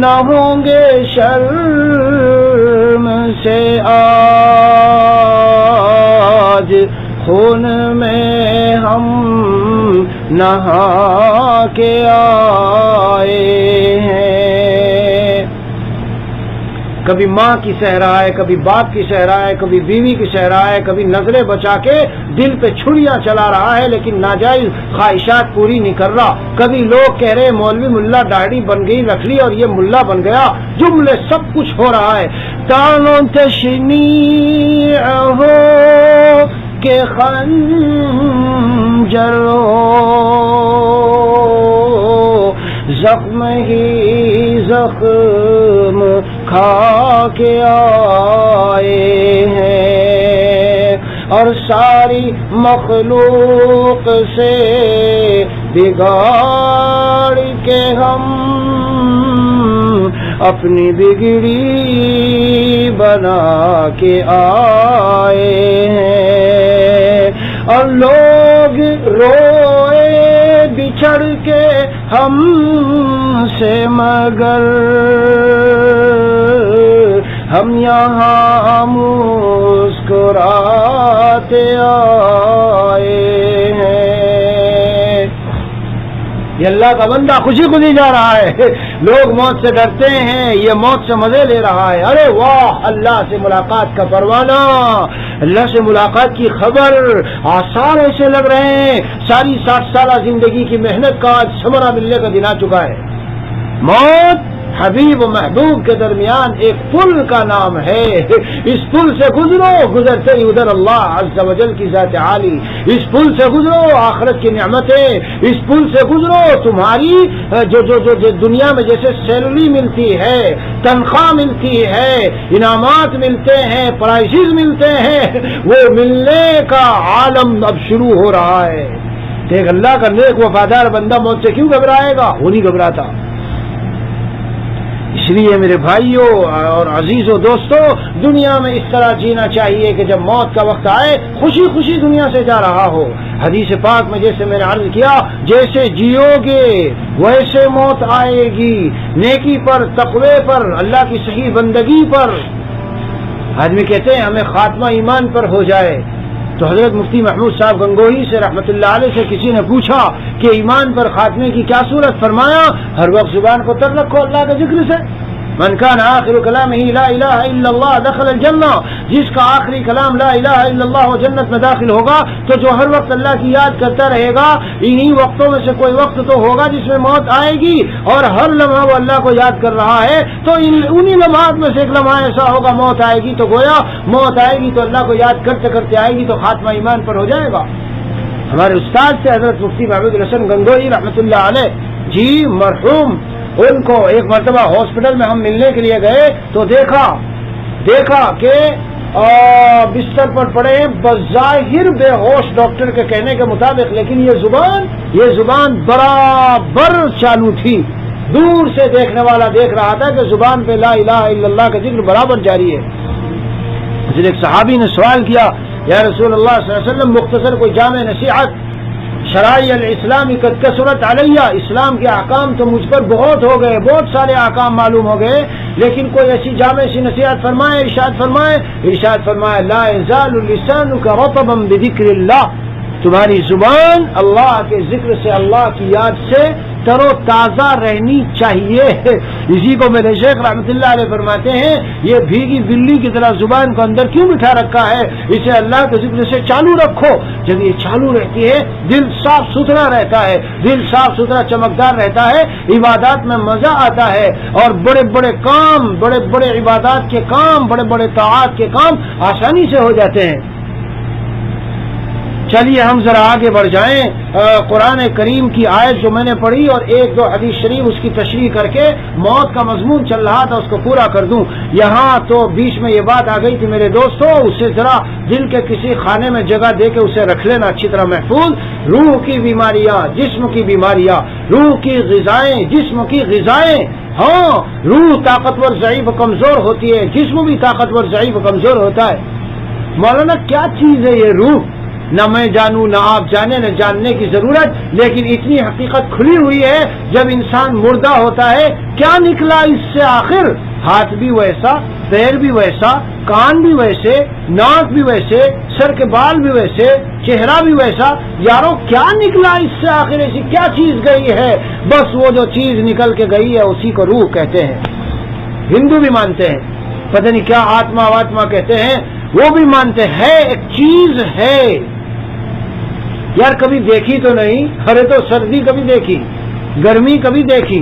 نہ ہوں گے شرم سے آج، خون میں ہم نہا کے آئے ہیں۔ کبھی ماں کی صحرا ہے، کبھی باپ کی صحرا ہے، کبھی بیوی کی صحرا ہے، کبھی نظریں بچا کے دل پہ چھڑیاں چلا رہا ہے لیکن ناجائز خواہشات پوری نہیں کر رہا۔ کبھی لوگ کہہ رہے مولوی ملا داڑھی بن گئی رکھ لی اور یہ ملا بن گیا، جملے سب کچھ ہو رہا ہے۔ تانوں تشنیع ہو کہ خنجر ہو، زخم ہی زخم کھا کے آئے ہیں، اور ساری مخلوق سے بگاڑ کے ہم اپنی بگڑی بنا کے آئے ہیں، اور لوگ روئے بچھڑ کے ہم سے، مگر ہم یہاں مسکراتے آئے ہیں۔ یہ اللہ کا بندہ خوشی خوشی جا رہا ہے، لوگ موت سے ڈرتے ہیں، یہ موت سے مزے لے رہا ہے۔ ارے واہ، اللہ سے ملاقات کا پروانہ، اللہ سے ملاقات کی خبر، آثار ایسے لگ رہے ہیں ساری 60 سالہ زندگی کی محنت کا آج ثمرہ ملنے کا دن آ چکا ہے۔ موت حبیب و محبوب کے درمیان ایک پل کا نام ہے. اس پل سے گزرو، گزرتے ہی ادھر اللہ عز و جل کی ذات عالی. اس پل سے گزرو آخرت کی نعمتیں. اس پل سے گزرو تمہاری جو دنیا میں جیسے سیلری ملتی ہے، تنخواہ ملتی ہے، انعامات ملتے ہیں، پرائزز ملتے ہیں، وہ ملنے کا عالم اب شروع ہو رہا ہے. دیکھ اللہ کا نیک وفادار بندہ موت سے کیوں گھبرائے گا؟ وہ نہیں گھبراتا. اس لیے میرے بھائیوں اور عزیزوں دوستوں، دنیا میں اس طرح جینا چاہیے کہ جب موت کا وقت آئے خوشی خوشی دنیا سے جا رہا ہو. حدیث پاک میں جیسے میں نے عرض کیا، جیسے جیو گے ویسے موت آئے گی. نیکی پر، تقوی پر، اللہ کی صحیح بندگی پر. آدمی کہتے ہیں ہمیں خاتمہ ایمان پر ہو جائے، تو حضرت مفتی محمود صاحب گنگوہی سے رحمت اللہ علیہ سے کسی نے پوچھا کہ ایمان پر خاتمے کی کیا صورت؟ فرمایا ہر وقت زبان کو تر رکھو اللہ کے ذکر سے. من کان آخر کلامہ لا الہ الا اللہ دخل الجنہ. جس کا آخری کلام لا الہ الا اللہ و جنت میں داخل ہوگا. تو جو ہر وقت اللہ کی یاد کرتا رہے گا، انہی وقتوں میں سے کوئی وقت تو ہوگا جس میں موت آئے گی، اور ہر لمحہ وہ اللہ کو یاد کر رہا ہے تو انہی لمحات میں سے ایک لمحہ ایسا ہوگا موت آئے گی. تو گویا موت آئے گی تو اللہ کو یاد کرتے کرتے آئے گی تو خاتمہ ایمان پر ہو جائے گا. ہمارے استاد سے حضرت مفتی محمود الحسن گنگوہی رحمت اللہ علیہ جی مرحوم، ان کو ایک مرتبہ ہاسپٹل میں ہم ملنے کے لیے گئے تو دیکھا کہ بستر پر پڑے ہیں بظاہر بے ہوش ڈاکٹر کے کہنے کے مطابق، لیکن یہ زبان برابر چالو تھی. دور سے دیکھنے والا دیکھ رہا تھا کہ زبان پہ لا الہ الا اللہ کا ذکر برابر جاری ہے. پھر ایک صحابی نے سوال کیا، یا رسول اللہ صلی اللہ علیہ وسلم مختصر کوئی جامع نصیحت، شرائع الاسلام قد کثرت علیہ، اسلام کے احکام تو مجھ پر بہت ہو گئے، بہت سارے احکام معلوم ہو گئے، لیکن کوئی ایسی جامع سی نصیحت فرمائے. ارشاد فرمائے لا یزال لسانک رطبا بذکر اللہ. تمہاری زبان اللہ کے ذکر سے، اللہ کی یاد سے تر و تازہ رہنی چاہیے. اسی کو میرے شیخ رحمت اللہ علیہ فرماتے ہیں، یہ بھیگی بلی کی طرح زبان کو اندر کیوں بٹھا رکھا ہے؟ اسے اللہ کے ذکر سے چالو رکھو. جب یہ چالو رہتی ہے دل صاف ستھرا رہتا ہے، دل صاف ستھرا چمکدار رہتا ہے، عبادات میں مزہ آتا ہے، اور بڑے بڑے کام، بڑے بڑے عبادات کے کام، بڑے بڑے طاعات کے کام آسانی سے ہو جاتے ہیں. چلیے ہم ذرا آگے بڑھ جائیں. قرآن کریم کی آیت جو میں نے پڑھی اور ایک دو حدیث شریف اس کی تشریح کر کے موت کا مضمون چل رہا تھا اس کو پورا کر دوں. یہاں تو بیچ میں یہ بات آ گئی تھی میرے دوستوں، اسے ذرا دل کے کسی خانے میں جگہ دے کے اسے رکھ لینا اچھی طرح محفوظ. روح کی بیماریاں، جسم کی بیماریاں، روح کی غذائیں، جسم کی غذائیں. ہاں، روح طاقتور ضعیف و کمزور ہوتی ہے، جسم بھی طاقتور ضعیف و کمزور ہوتا ہے. مولانا کیا چیز ہے یہ روح؟ نہ میں جانوں نہ آپ جانے، نہ جاننے کی ضرورت، لیکن اتنی حقیقت کھلی ہوئی ہے جب انسان مردہ ہوتا ہے کیا نکلا اس سے آخر؟ ہاتھ بھی ویسا، پیر بھی ویسا، کان بھی ویسے، ناک بھی ویسے، سر کے بال بھی ویسے، چہرہ بھی ویسا. یارو کیا نکلا اس سے آخر؟ ایسی کیا چیز گئی ہے؟ بس وہ جو چیز نکل کے گئی ہے اسی کو روح کہتے ہیں. ہندو بھی مانتے ہیں، پتہ نہیں کیا آتما واتما کہتے ہیں، وہ بھی مانتے ہیں ایک چیز ہے. یار کبھی دیکھی تو نہیں، ارے تو سردی کبھی دیکھی، گرمی کبھی دیکھی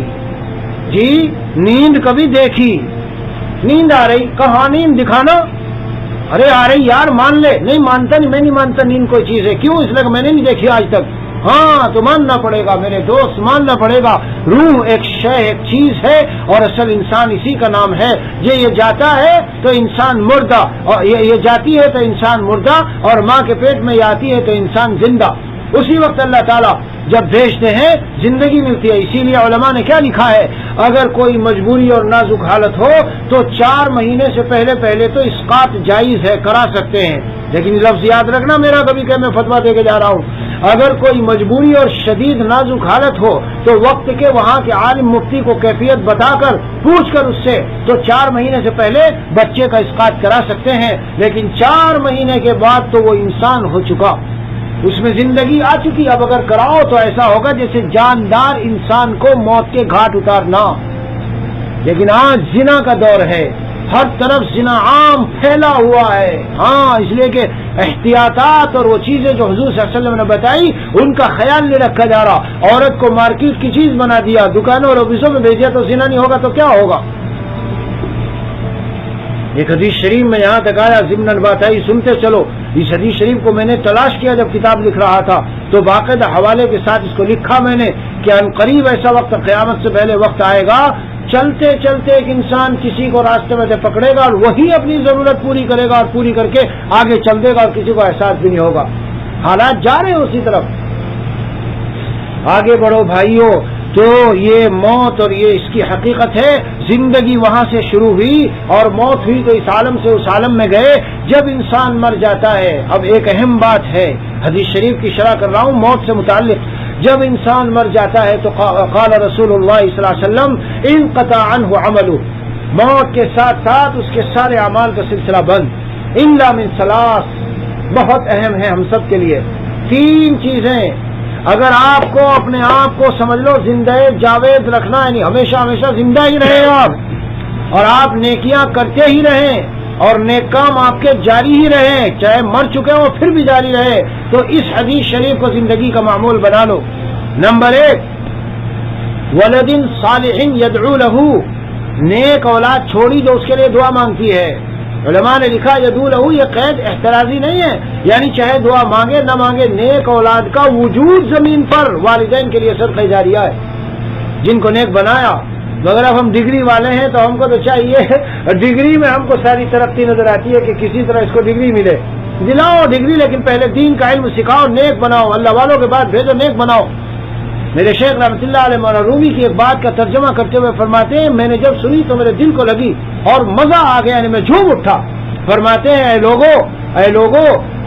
جی، نیند کبھی دیکھی؟ نیند آ رہی، کہاں نیند دکھانا؟ ارے آ رہی یار مان لے. نہیں مانتا، نہیں میں نہیں مانتا نیند کوئی چیز ہے. کیوں؟ اس لیے کہ میں نے نہیں دیکھی آج تک. ہاں تو ماننا پڑے گا میرے دوست، ماننا پڑے گا. روح ایک شے، ایک چیز ہے، اور اصل انسان اسی کا نام ہے. یہ جاتا ہے تو انسان مردہ، اور یہ جاتی ہے تو انسان مردہ، اور ماں کے پیٹ میں یہ آتی ہے تو انسان زندہ. اسی وقت اللہ تعالیٰ جب بھیجتے ہیں زندگی ملتی ہے. اسی لیے علماء نے کیا لکھا ہے، اگر کوئی مجبوری اور نازک حالت ہو تو 4 مہینے سے پہلے تو اسقاط جائز ہے، کرا سکتے ہیں. لیکن لفظ یاد رکھنا میرا کبھی کہ میں فتویٰ دے کے جا رہا ہوں. اگر کوئی مجبوری اور شدید نازک حالت ہو تو وقت کے وہاں کے عالم مفتی کو کیفیت بتا کر پوچھ کر اس سے تو 4 مہینے سے پہلے بچے کا اسقاط کرا سکتے ہیں. لیکن 4 مہینے کے بعد تو وہ انسان ہو چکا، اس میں زندگی آ چکی. اب اگر کراؤ تو ایسا ہوگا جیسے جاندار انسان کو موت کے گھاٹ اتارنا. لیکن آج زنا کا دور ہے، ہر طرف زنا عام پھیلا ہوا ہے. ہاں اس لیے کہ احتیاطات اور وہ چیزیں جو حضور صلی اللہ علیہ وسلم نے بتائی ان کا خیال نہیں رکھا جا رہا. عورت کو مارکیٹ کی چیز بنا دیا, دکانوں اور آفسوں میں بھیج دیا, تو زنا نہیں ہوگا تو کیا ہوگا؟ ایک حدیث شریف میں یہاں تک آیا, ضمن بات آئی, سنتے چلو. اس حدیث شریف کو میں نے تلاش کیا جب کتاب لکھ رہا تھا, تو باقاعدہ حوالے کے ساتھ اس کو لکھا میں نے کہ ان قریب ایسا وقت, قیامت سے پہلے وقت آئے گا, چلتے چلتے ایک انسان کسی کو راستے میں سے پکڑے گا اور وہی اپنی ضرورت پوری کرے گا, اور پوری کر کے آگے چل دے گا, اور کسی کو احساس بھی نہیں ہوگا. حالات جا رہے ہیں اسی طرف. آگے بڑھو بھائیوں. تو یہ موت اور یہ اس کی حقیقت ہے. زندگی وہاں سے شروع ہوئی اور موت ہوئی تو اس عالم سے اس عالم میں گئے. جب انسان مر جاتا ہے, اب ایک اہم بات ہے, حدیث شریف کی شرح کر رہا ہوں موت سے متعلق. جب انسان مر جاتا ہے تو قال رسول اللہ صلی اللہ علیہ وسلم انقطع عنہ عمله, موت کے ساتھ ساتھ اس کے سارے اعمال کا سلسلہ بند. الا من ثلاث, بہت اہم ہے ہم سب کے لیے. 3 چیزیں اگر آپ کو اپنے آپ کو سمجھ لو زندہ جاوید رکھنا, یعنی ہمیشہ ہمیشہ زندہ ہی رہے آپ, اور آپ نیکیاں کرتے ہی رہیں اور نیک کام آپ کے جاری ہی رہیں, چاہے مر چکے ہو پھر بھی جاری رہے, تو اس حدیث شریف کو زندگی کا معمول بنا لو. نمبر 1, ولد صالح يدعو له, نیک اولاد چھوڑی جو اس کے لیے دعا مانگتی ہے. علماء نے لکھا یدعو له, یہ قید احترازی نہیں ہے, یعنی چاہے دعا مانگے نہ مانگے, نیک اولاد کا وجود زمین پر والدین کے لیے صدقہ جاریہ ہے. جن کو نیک بنایا, مگر اب ہم ڈگری والے ہیں تو ہم کو تو چاہیے, ڈگری میں ہم کو ساری ترقی نظر آتی ہے کہ کسی طرح اس کو ڈگری ملے. دلاؤ ڈگری, لیکن پہلے دین کا علم سکھاؤ, نیک بناؤ, اللہ والوں کے بعد بھیجو, نیک بناؤ. میرے شیخ رحمۃ اللہ علیہ مولانا رومی کی ایک بات کا ترجمہ کرتے ہوئے فرماتے ہیں, میں نے جب سنی تو میرے دل کو لگی اور مزہ آ گیا, یعنی میں جھوم اٹھا. فرماتے ہیں اے لوگو,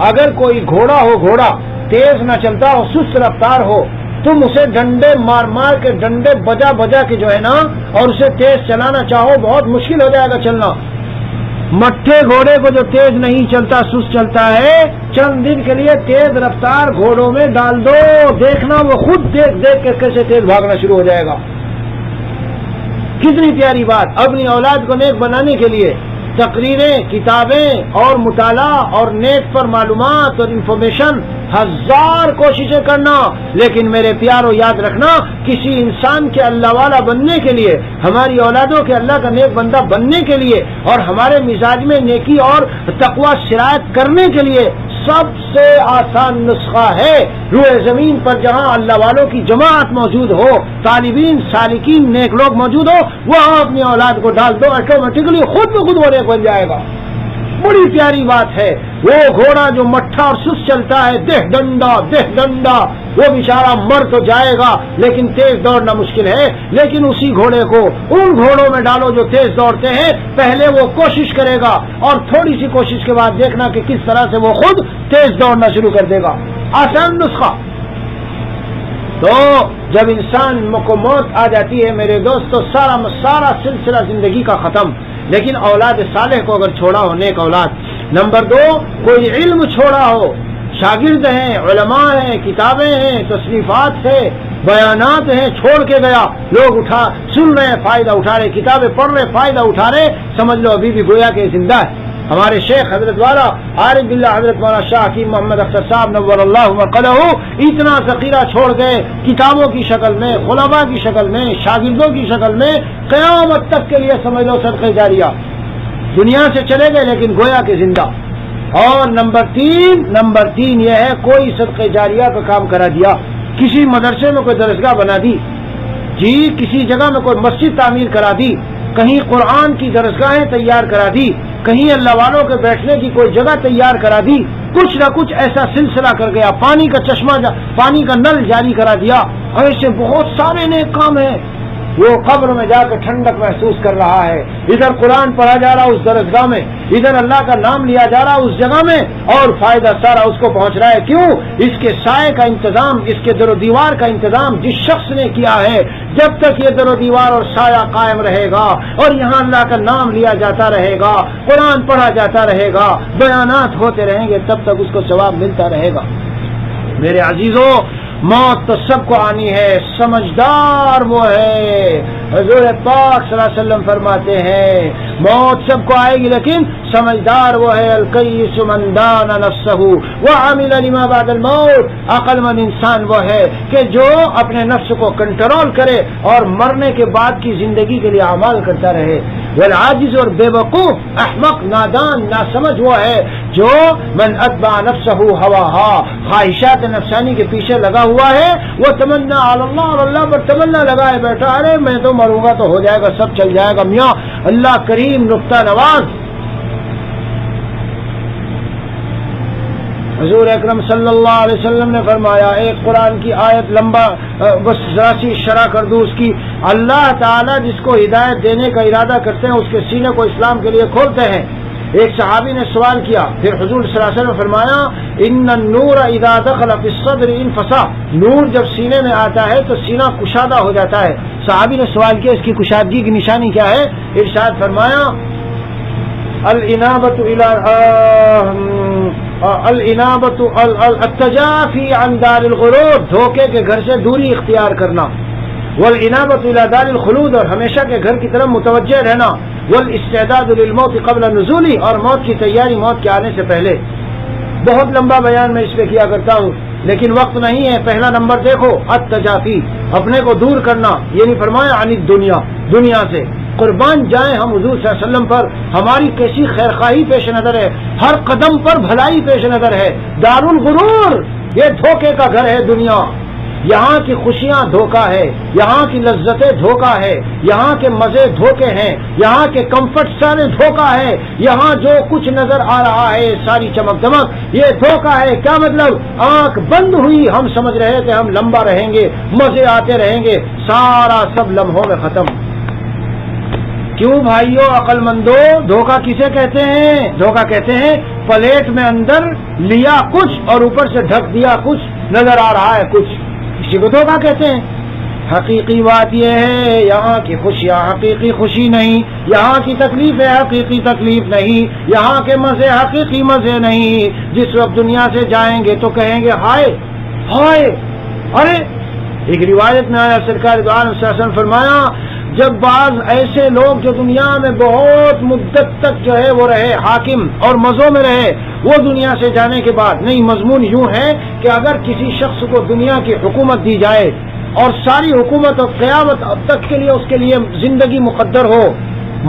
اگر کوئی گھوڑا ہو, گھوڑا تیز نہ چلتا ہو, سست رفتار ہو, تم اسے ڈنڈے مار مار کے, ڈنڈے بجا بجا کے جو ہے نا, اور اسے تیز چلانا چاہو, بہت مشکل ہو جائے گا چلنا. مٹھے گھوڑے کو جو تیز نہیں چلتا, سست چلتا ہے, چند دن کے لیے تیز رفتار گھوڑوں میں ڈال دو, دیکھنا وہ خود دیکھ دیکھ کے کیسے تیز بھاگنا شروع ہو جائے گا. کتنی پیاری بات. اپنی اولاد کو نیک بنانے کے لیے تقریریں, کتابیں اور مطالعہ اور نیٹ پر معلومات اور انفارمیشن 1000 کوششیں کرنا, لیکن میرے پیارو یاد رکھنا, کسی انسان کے اللہ والا بننے کے لیے, ہماری اولادوں کے اللہ کا نیک بندہ بننے کے لیے, اور ہمارے مزاج میں نیکی اور تقوی شرائط کرنے کے لیے سب سے آسان نسخہ ہے روئے زمین پر جہاں اللہ والوں کی جماعت موجود ہو, طالبین, سالکین, نیک لوگ موجود ہو, وہاں اپنی اولاد کو ڈال دو, آٹومیٹکلی خود بخود وہ نیک بن جائے گا. بڑی پیاری بات ہے. وہ گھوڑا جو مٹھا اور سست چلتا ہے, دہ ڈنڈا, وہ بیچارہ مر تو جائے گا, لیکن تیز دوڑنا مشکل ہے. لیکن اسی گھوڑے کو ان گھوڑوں میں ڈالو جو تیز دوڑتے ہیں, پہلے وہ کوشش کرے گا, اور تھوڑی سی کوشش کے بعد دیکھنا کہ کس طرح سے وہ خود تیز دوڑنا شروع کر دے گا. آسان نسخہ. تو جب انسان کو موت آ جاتی ہے میرے دوست, تو سارا سلسلہ زندگی کا ختم. لیکن اولاد صالح کو اگر چھوڑا ہو, نیک اولاد. نمبر 2, کوئی علم چھوڑا ہو, شاگرد ہیں, علماء ہیں, کتابیں ہیں, تصنیفات ہیں, بیانات ہیں, چھوڑ کے گیا, لوگ سن رہے ہیں, فائدہ اٹھا رہے, کتابیں پڑھ رہے, فائدہ اٹھا رہے, سمجھ لو ابھی بھی گویا کہ زندہ ہے. ہمارے شیخ حضرت والا عارف باللہ حضرت مولانا شاہ حکیم محمد اختر صاحب نور اللہ مرقدہ اتنا ذخیرہ چھوڑ گئے, کتابوں کی شکل میں, خلفاء کی شکل میں, شاگردوں کی شکل میں, قیامت تک کے لیے سمجھ لو صدقہ جاریہ. دنیا سے چلے گئے لیکن گویا کہ زندہ. اور نمبر 3 یہ ہے, کوئی صدقہ جاریہ کا کام کرا دیا, کسی مدرسے میں کوئی درسگاہ بنا دی, جی کسی جگہ میں کوئی مسجد تعمیر کرا دی, کہیں قرآن کی درسگاہیں تیار کرا دی, کہیں اللہ والوں کے بیٹھنے کی کوئی جگہ تیار کرا دی, کچھ نہ کچھ ایسا سلسلہ کر گیا, پانی کا چشمہ, پانی کا نل جاری کرا دیا. ایسے بہت سارے نیک کام ہیں. وہ قبر میں جا کے ٹھنڈک محسوس کر رہا ہے, ادھر قرآن پڑھا جا رہا اس درسگاہ میں, ادھر اللہ کا نام لیا جا رہا اس جگہ میں, اور فائدہ سارا اس کو پہنچ رہا ہے. کیوں؟ اس کے سائے کا انتظام, اس کے در و دیوار کا انتظام جس شخص نے کیا ہے. جب تک یہ در و دیوار اور سایہ قائم رہے گا, اور یہاں اللہ کا نام لیا جاتا رہے گا, قرآن پڑھا جاتا رہے گا, بیانات ہوتے رہیں گے, تب تک اس کو ثواب ملتا رہے گا. میرے عزیزوں, موت تو سب کو آنی ہے, سمجھدار وہ ہے. حضور پاک صلی اللہ علیہ وسلم فرماتے ہیں موت سب کو آئے گی، لیکن سمجھدار وہ ہے الکیس من دان نفسہ وعمل لما بعد الموت، عقل مند انسان وہ ہے کہ جو اپنے نفس کو کنٹرول کرے اور مرنے کے بعد کی زندگی کے لیے اعمال کرتا رہے۔ والعاجز اور بے وقوف احمق نادان ناسمجھ وہ ہے جو من اتبع نفسہ ہواہا، خواہشات نفسانی کے پیچھے لگا ہوا ہے، وہ تمنا علی اللہ، اور اللہ پر تمنا لگائے بیٹھا، ارے میں تو مروں گا تو ہو جائے گا، سب چل جائے گا۔ میاں اللہ کریم نقطہ نواز حضور اکرم صلی اللہ علیہ وسلم نے فرمایا، ایک قرآن کی آیت لمبا بس ذرا سی شرح کر دوں اس کی، اللہ تعالیٰ جس کو ہدایت دینے کا ارادہ کرتے ہیں اس کے سینے کو اسلام کے لیے کھولتے ہیں۔ ایک صحابی نے سوال کیا، پھر حضور صلی اللہ علیہ وسلم نے فرمایا ان النور اذا دخل فی الصدر انفسا، نور جب سینے میں آتا ہے تو سینہ کشادہ ہو جاتا ہے۔ صحابی نے سوال کیا اس کی کشادگی کی نشانی کیا ہے؟ ارشاد فرمایا التجافی عن دار الغرور، دھوکے کے گھر سے دوری اختیار کرنا، والانابۃ الی دار الخلود، اور ہمیشہ کے گھر کی طرف متوجہ رہنا، والاستعداد للموت قبل نزولی، اور موت کی تیاری موت کے آنے سے پہلے۔ بہت لمبا بیان میں اس پہ کیا کرتا ہوں لیکن وقت نہیں ہے۔ پہلا نمبر دیکھو التجافی، اپنے کو دور کرنا، یہ نہیں فرمایا عن الدنیا، دنیا سے۔ قربان جائیں ہم حضور صلی اللہ علیہ وسلم پر، ہماری کیسی خیرخواہی پیش نظر ہے، ہر قدم پر بھلائی پیش نظر ہے۔ دار الغرور، یہ دھوکے کا گھر ہے دنیا، یہاں کی خوشیاں دھوکہ ہے، یہاں کی لذتیں دھوکہ ہے، یہاں کے مزے دھوکے ہیں، یہاں کے کمفرٹ سارے دھوکہ ہے، یہاں جو کچھ نظر آ رہا ہے ساری چمک دمک یہ دھوکہ ہے۔ کیا مطلب؟ آنکھ بند ہوئی ہم سمجھ رہے تھے ہم لمبا رہیں گے، مزے آتے رہیں گے، سارا سب لمحوں میں ختم۔ کیوں بھائیو عقل مندو، دھوکہ کسے کہتے ہیں؟ دھوکہ کہتے ہیں پلیٹ میں اندر لیا کچھ اور اوپر سے ڈھک دیا کچھ، نظر آ رہا ہے کچھ، اسی کو دھوکہ کہتے ہیں۔ حقیقی بات یہ ہے یہاں کی خوشیاں حقیقی خوشی نہیں، یہاں کی تکلیفیں حقیقی تکلیف نہیں، یہاں کے مزے حقیقی مزے نہیں۔ جس وقت دنیا سے جائیں گے تو کہیں گے ہائے ہائے۔ ارے ایک روایت میں آیا سرکار دو عالم صلی اللہ علیہ وسلم فرمایا جب بعض ایسے لوگ جو دنیا میں بہت مدت تک جو ہے وہ رہے حاکم اور مزوں میں رہے، وہ دنیا سے جانے کے بعد، نہیں مضمون یوں ہے کہ اگر کسی شخص کو دنیا کی حکومت دی جائے اور ساری حکومت اور قیامت اب تک کے لیے اس کے لیے زندگی مقدر ہو،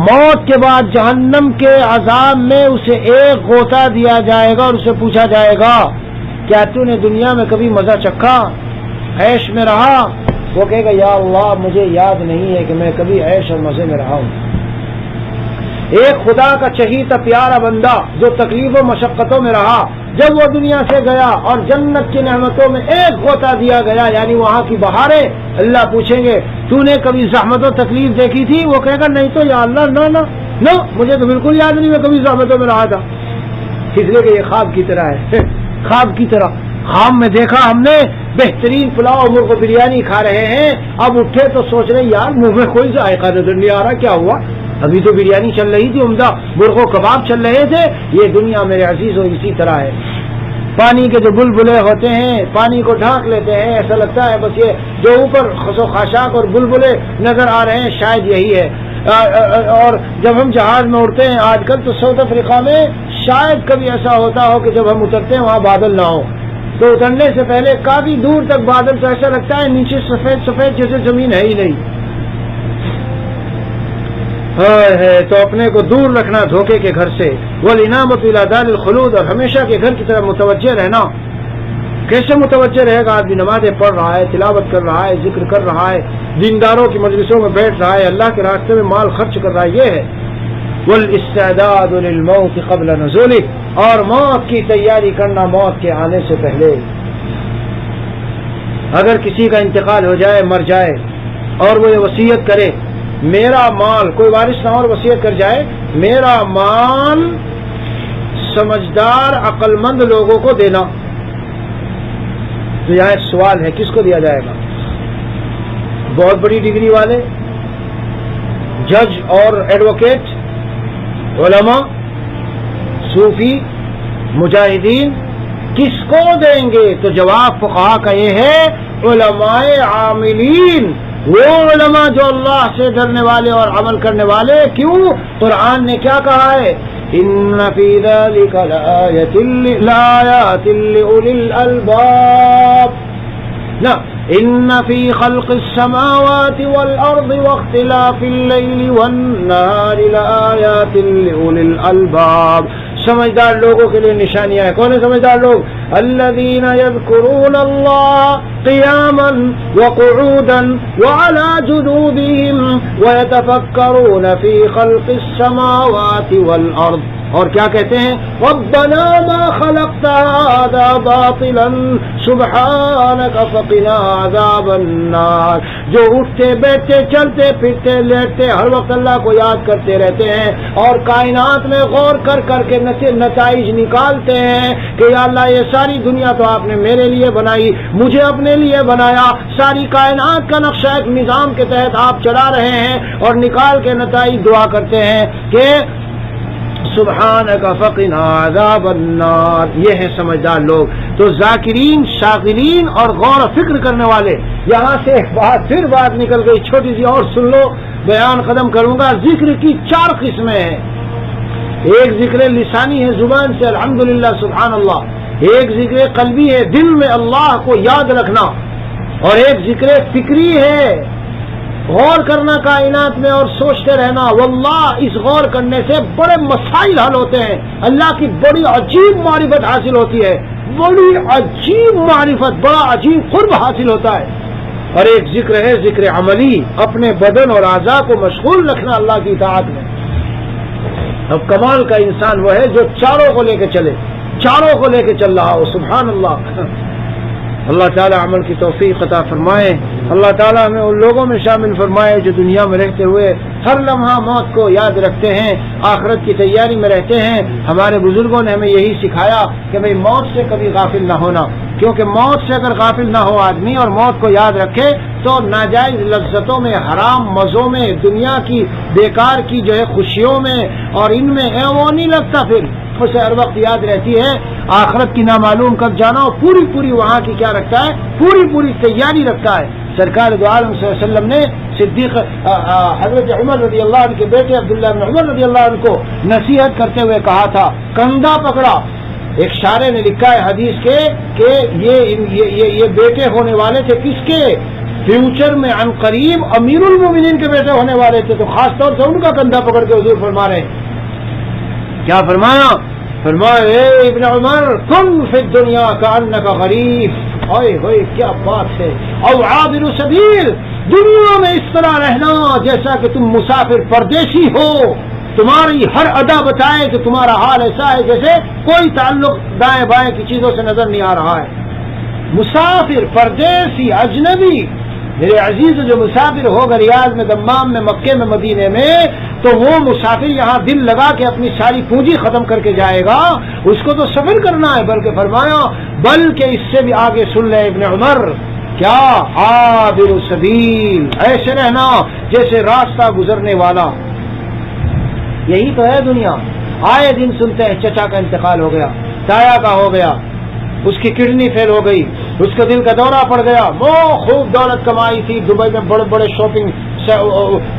موت کے بعد جہنم کے عذاب میں اسے ایک غوطہ دیا جائے گا اور اسے پوچھا جائے گا کیا تو نے دنیا میں کبھی مزہ چکھا، عیش میں رہا؟ وہ کہے گا یا اللہ مجھے یاد نہیں ہے کہ میں کبھی عیش اور مزے میں رہا ہوں۔ ایک خدا کا چہیتا پیارا بندہ جو تکلیف و مشقتوں میں رہا، جب وہ دنیا سے گیا اور جنت کی نعمتوں میں ایک غوطہ دیا گیا یعنی وہاں کی بہاریں، اللہ پوچھیں گے تو نے کبھی زحمت و تکلیف دیکھی تھی؟ وہ کہے گا نہیں تو یا اللہ نہ مجھے تو بالکل یاد نہیں میں کبھی زحمتوں میں رہا تھا۔ اس لیے کہ یہ خواب کی طرح ہے، خواب کی طرح۔ خواب میں دیکھا ہم نے بہترین پلاؤ مرغ بریانی کھا رہے ہیں، اب اٹھے تو سوچ رہے یار منہ میں کوئی ذائقہ نظر نہیں آ رہا، کیا ہوا؟ ابھی تو بریانی چل رہی تھی، عمدہ مرغ و کباب چل رہے تھے۔ یہ دنیا میرے عزیزوں اسی طرح ہے۔ پانی کے جو بلبلے ہوتے ہیں پانی کو ڈھانک لیتے ہیں، ایسا لگتا ہے بس یہ جو اوپر خسو خاشاک اور بلبلے نظر آ رہے ہیں شاید یہی ہے۔ اور جب ہم جہاز میں اڑتے ہیں آج کل تو ساؤتھ افریقہ میں شاید کبھی ایسا ہوتا ہو کہ جب ہم اترتے ہیں وہاں بادل نہ ہو، تو اترنے سے پہلے کافی دور تک بادل تو ایسا لگتا ہے نیچے سفید سفید جیسے زمین ہے ہی نہیں ہے۔ تو اپنے کو دور رکھنا دھوکے کے گھر سے، والانابۃ الی دار الخلود، اور ہمیشہ کے گھر کی طرف متوجہ رہنا۔ کیسے متوجہ رہے گا؟ آدمی نمازیں پڑھ رہا ہے، تلاوت کر رہا ہے، ذکر کر رہا ہے، دینداروں کی مجلسوں میں بیٹھ رہا ہے، اللہ کے راستے میں مال خرچ کر رہا ہے، یہ ہے والاستعداد للموت قبل نزوله، اور موت کی تیاری کرنا موت کے آنے سے پہلے۔ اگر کسی کا انتقال ہو جائے، مر جائے، اور وہ یہ وصیت کرے میرا مال، کوئی وارث نہ اور وصیت کر جائے میرا مال سمجھدار عقل مند لوگوں کو دینا، تو یہاں ایک سوال ہے کس کو دیا جائے گا؟ بہت بڑی ڈگری والے، جج اور ایڈوکیٹ، علماء، صوفی، مجاہدین، کس کو دیں گے؟ تو جواب فقہا کا یہ ہے علماء عاملین، وہ علماء جو اللہ سے ڈرنے والے اور عمل کرنے والے. کیوں؟ قرآن نے کیا کہا ہے؟ ان فی ذلک لآیات لأولی الالباب. نا ان فی خلق السماوات والارض واختلاف اللیل والنہار لآیات لأولی الالباب. سمجھدار لوگوں کے لیے نشانیاں ہیں. کون ہے سمجھدار لوگ؟ الذین یذکرون اللہ قیاما وقعودا وعلی جنوبہم ویتفکرون فی خلق السماوات والارض. اور کیا کہتے ہیں؟ ربنا ما خلقت هذا باطلا سبحانک فقنا عذاب النار. جو اٹھتے بیٹھتے چلتے پھرتے لیٹتے ہر وقت اللہ کو یاد کرتے رہتے ہیں اور کائنات میں غور کر کر کے نتائج نکالتے ہیں کہ یا اللہ یہ ساری دنیا تو آپ نے میرے لیے بنائی، مجھے اپنے لیے بنایا، ساری کائنات کا نقشہ ایک نظام کے تحت آپ چلا رہے ہیں، اور نکال کے نتائج دعا کرتے ہیں کہ سبحانک فقنا عذاب النار. یہ ہے سمجھدار لوگ. تو ذاکرین، شاغلین اور غور و فکر کرنے والے. یہاں سے ایک بات پھر بات نکل گئی، چھوٹی سی اور سن لو، بیان ختم کروں گا. ذکر کی 4 قسمیں ہیں. ایک ذکر لسانی ہے، زبان سے الحمدللہ سبحان اللہ. ایک ذکر قلبی ہے، دل میں اللہ کو یاد رکھنا. اور ایک ذکر فکری ہے، غور کرنا کائنات میں اور سوچتے رہنا. واللہ اس غور کرنے سے بڑے مسائل حل ہوتے ہیں، اللہ کی بڑی عجیب معرفت حاصل ہوتی ہے، بڑی عجیب معرفت، بڑا عجیب قرب حاصل ہوتا ہے. اور ایک ذکر ہے ذکر عملی، اپنے بدن اور اعضاء کو مشغول رکھنا اللہ کی اطاعت میں. اب کمال کا انسان وہ ہے جو چاروں کو لے کے چلے، چاروں کو لے کے چل رہا ہو. سبحان اللہ. اللہ تعالی عمل کی توفیق عطا فرمائے. اللہ تعالی ہمیں ان لوگوں میں شامل فرمائے جو دنیا میں رہتے ہوئے ہر لمحہ موت کو یاد رکھتے ہیں، آخرت کی تیاری میں رہتے ہیں. ہمارے بزرگوں نے ہمیں یہی سکھایا کہ بھئی موت سے کبھی غافل نہ ہونا، کیونکہ موت سے اگر غافل نہ ہو آدمی اور موت کو یاد رکھے تو ناجائز لذتوں میں، حرام مزوں میں، دنیا کی بیکار کی جو ہے خوشیوں میں اور ان میں وہ نہیں لگتا. پھر اسے ہر وقت یاد رہتی ہے آخرت کی نامعلوم کب جانا، اور پوری وہاں کی کیا رکھتا ہے، پوری تیاری رکھتا ہے. سرکار دو عالم صلی اللہ علیہ وسلم نے صدیق حضرت عمر رضی اللہ عنہ کے بیٹے عبداللہ بن عمر رضی اللہ عنہ کو نصیحت کرتے ہوئے کہا تھا، کندھا پکڑا. ایک شاعر نے لکھا ہے حدیث کے کہ یہ بیٹے ہونے والے تھے کس کے؟ فیوچر میں عن قریب امیر المومنین کے بیٹے ہونے والے تھے. تو خاص طور سے ان کا کندھا پکڑ کے حضور فرما رہے ہیں. کیا فرمایا؟ فرمایا اے ابن عمر کن فی الدنیا کانک غریب. اوئے ہوئے کیا بات ہے. او عابر سبیل، دنیا میں اس طرح رہنا جیسا کہ تم مسافر پردیسی ہو. تمہاری ہر ادا بتائے کہ تمہارا حال ایسا ہے جیسے کوئی تعلق دائیں بائیں کی چیزوں سے نظر نہیں آ رہا ہے. مسافر، پردیسی، اجنبی. میرے عزیز جو مسافر ہوگا ریاض میں، دمام میں، مکے میں، مدینے میں، تو وہ مسافر یہاں دل لگا کے اپنی ساری پونجی ختم کر کے جائے گا. اس کو تو سفر کرنا ہے. بلکہ فرمایا بلکہ اس سے بھی آگے سن لے ابن عمر، کیا عابر سبیل، ایسے رہنا جیسے راستہ گزرنے والا. یہی تو ہے دنیا. آئے دن سنتے ہیں چچا کا انتقال ہو گیا، تایا کا ہو گیا، اس کی کڈنی فیل ہو گئی، اس کا دل کا دورہ پڑ گیا. وہ خوب دولت کمائی تھی، دبئی میں بڑے بڑے شاپنگ،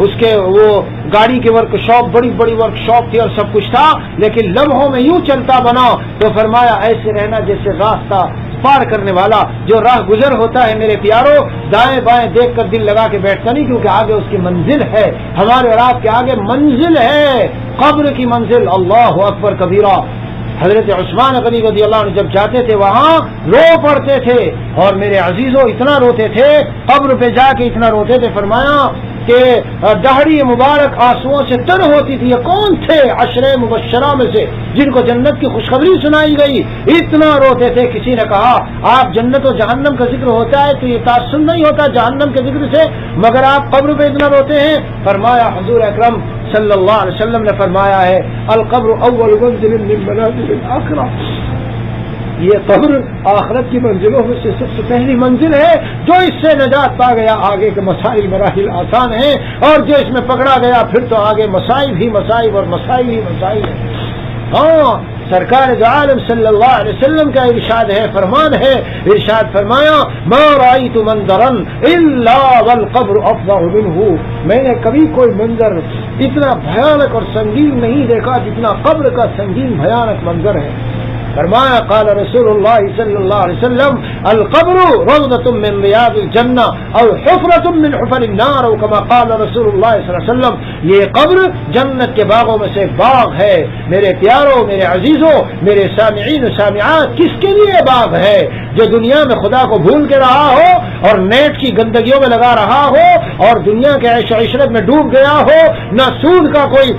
اس کے وہ گاڑی کی ورک شاپ، بڑی ورک شاپ تھی اور سب کچھ تھا، لیکن لمحوں میں یوں چلتا بنا. تو فرمایا ایسے رہنا جیسے راستہ پار کرنے والا. جو راہ گزر ہوتا ہے میرے پیاروں، دائیں بائیں دیکھ کر دل لگا کے بیٹھتا نہیں، کیونکہ آگے اس کی منزل ہے. ہمارے اور آپ کے آگے منزل ہے، قبر کی منزل. اللہ اکبر کبیرہ. حضرت عثمان غنی رضی اللہ عنہ جب جاتے تھے وہاں رو پڑتے تھے، اور میرے عزیزوں اتنا روتے تھے، قبر پہ جا کے اتنا روتے تھے. فرمایا کہ دہڑی مبارک آنسوؤں سے تر ہوتی تھی. یہ کون تھے؟ عشرے مبشرہ میں سے جن کو جنت کی خوشخبری سنائی گئی. اتنا روتے تھے. کسی نے کہا آپ جنت و جہنم کا ذکر ہوتا ہے تو یہ تاثر نہیں ہوتا جہنم کے ذکر سے، مگر آپ قبر پہ اتنا روتے ہیں؟ فرمایا حضور اکرم صلی اللہ علیہ وسلم نے فرمایا ہے القبر اول منزل من منازل الاخرہ. یہ قبر آخرت کی منزلوں میں سے سب سے پہلی منزل ہے. جو اس سے نجات پا گیا آگے کے مسائل مراحل آسان ہیں، اور جو اس میں پکڑا گیا پھر تو آگے مسائل ہی مسائل اور مسائل ہی مسائل ہیں. ہاں سرکار دو عالم صلی اللہ علیہ وسلم کا ارشاد ہے، فرمان ہے، ارشاد فرمایا ما رأیت منظرا الا والقبر افظع منہ، میں نے کبھی کوئی منظر اتنا بھیانک اور سنگین نہیں دیکھا جتنا قبر کا سنگین بھیانک منظر ہے۔ فرمایا قال رسول اللہ صلی اللہ علیہ وسلم القبر روضۃ من ریاض الجنہ او حفرۃ من حفر النار، او کما قال رسول اللہ صلی اللہ علیہ وسلم، یہ قبر جنت کے باغوں میں سے ایک باغ ہے۔ میرے پیاروں، میرے عزیزوں، میرے سامعین و سامعات، کس کے لیے باغ ہے؟ جو دنیا میں خدا کو بھول کے رہا ہو اور نیٹ کی گندگیوں میں لگا رہا ہو اور دنیا کے عیش و عشرت میں ڈوب گیا ہو، نہ سود کا کوئی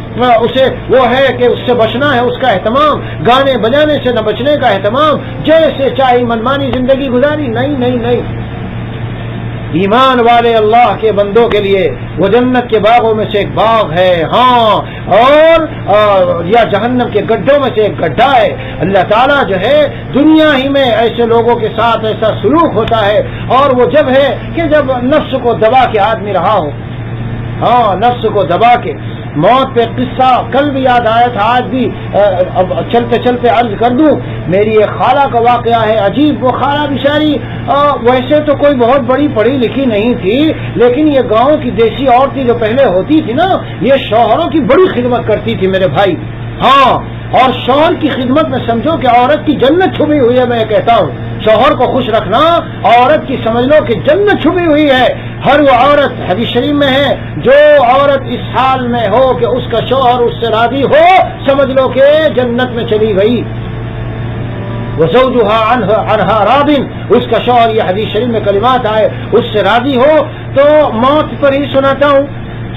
اسے وہ ہے کہ اس سے بچنا ہے، اس کا اہتمام، گانے بجانے سے نہ بچنے کا اہتمام، جیسے چاہے منمانی زندگی گزاری، نہیں نہیں نہیں۔ ایمان والے اللہ کے بندوں کے لیے وہ جنت کے باغوں میں سے ایک باغ ہے، ہاں، اور یا جہنم کے گڈھوں میں سے ایک گڈھا ہے۔ اللہ تعالیٰ جو ہے دنیا ہی میں ایسے لوگوں کے ساتھ ایسا سلوک ہوتا ہے، اور وہ جب ہے کہ جب نفس کو دبا کے آدمی رہا ہو، ہاں، نفس کو دبا کے۔ موت پہ قصہ کل بھی یاد آیا تھا، آج بھی چلتے چلتے عرض کر دوں۔ میری ایک خالہ کا واقعہ ہے عجیب۔ وہ خالہ بیچاری ویسے تو کوئی بہت بڑی پڑھی لکھی نہیں تھی، لیکن یہ گاؤں کی دیسی عورتیں جو پہلے ہوتی تھی نا، یہ شوہروں کی بڑی خدمت کرتی تھی میرے بھائی، ہاں، اور شوہر کی خدمت میں سمجھو کہ عورت کی جنت چھپی ہوئی ہے۔ میں کہتا ہوں شوہر کو خوش رکھنا عورت کی سمجھ لو کہ جنت چھپی ہوئی ہے۔ ہر وہ عورت، حدیث شریف میں ہے، جو عورت اس حال میں ہو کہ اس کا شوہر اس سے راضی ہو، سمجھ لو کہ جنت میں چلی گئی۔ وزوجها عنها راض، اس کا شوہر، یہ حدیث شریف میں کلمات آئے، اس سے راضی ہو۔ تو موت پر ہی سناتا ہوں،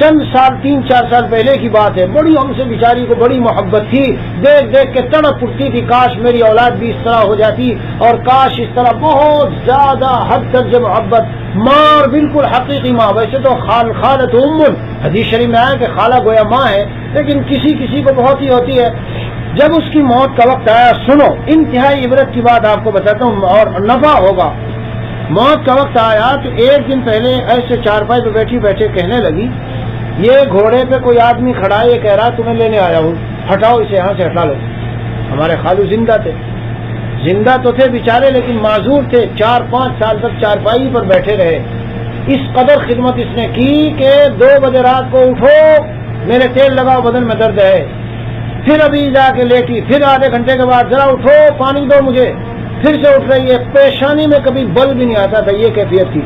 چند سال، 3-4 سال پہلے کی بات ہے، بڑی ہم سے بیچاری کو بڑی محبت تھی، دیکھ دیکھ کے تڑپ اٹھتی تھی، کاش میری اولاد بھی اس طرح ہو جاتی، اور کاش اس طرح، بہت زیادہ حد تک جو محبت، ماں بالکل حقیقی ماں۔ ویسے تو خالۃ ام، حدیث شریف میں آیا کہ خالہ گویا ماں ہے، لیکن کسی کسی کو بہت ہی ہوتی ہے۔ جب اس کی موت کا وقت آیا، سنو، انتہائی عبرت کی بات آپ کو بتاتا ہوں اور نفع ہوگا۔ موت کا وقت آیا تو ایک دن پہلے ایسے چارپائی پہ بیٹھی بیٹھے کہنے لگی، یہ گھوڑے پہ کوئی آدمی کھڑا ہے، یہ کہہ رہا تمہیں لینے آیا ہوں، ہٹاؤ اسے، یہاں سے ہٹا لو۔ ہمارے خالو زندہ تھے، زندہ تو تھے بیچارے، لیکن معذور تھے، 4-5 سال تک چارپائی پر بیٹھے رہے۔ اس قدر خدمت اس نے کی کہ 2 بجے رات کو اٹھو، میرے تیل لگاؤ، بدن میں درد ہے، پھر ابھی جا کے لیٹی، پھر آدھے گھنٹے کے بعد ذرا اٹھو، پانی دو مجھے، پھر سے اٹھ رہی ہے، پیشانی میں کبھی بل بھی نہیں آتا تھا، یہ کیفیت تھی،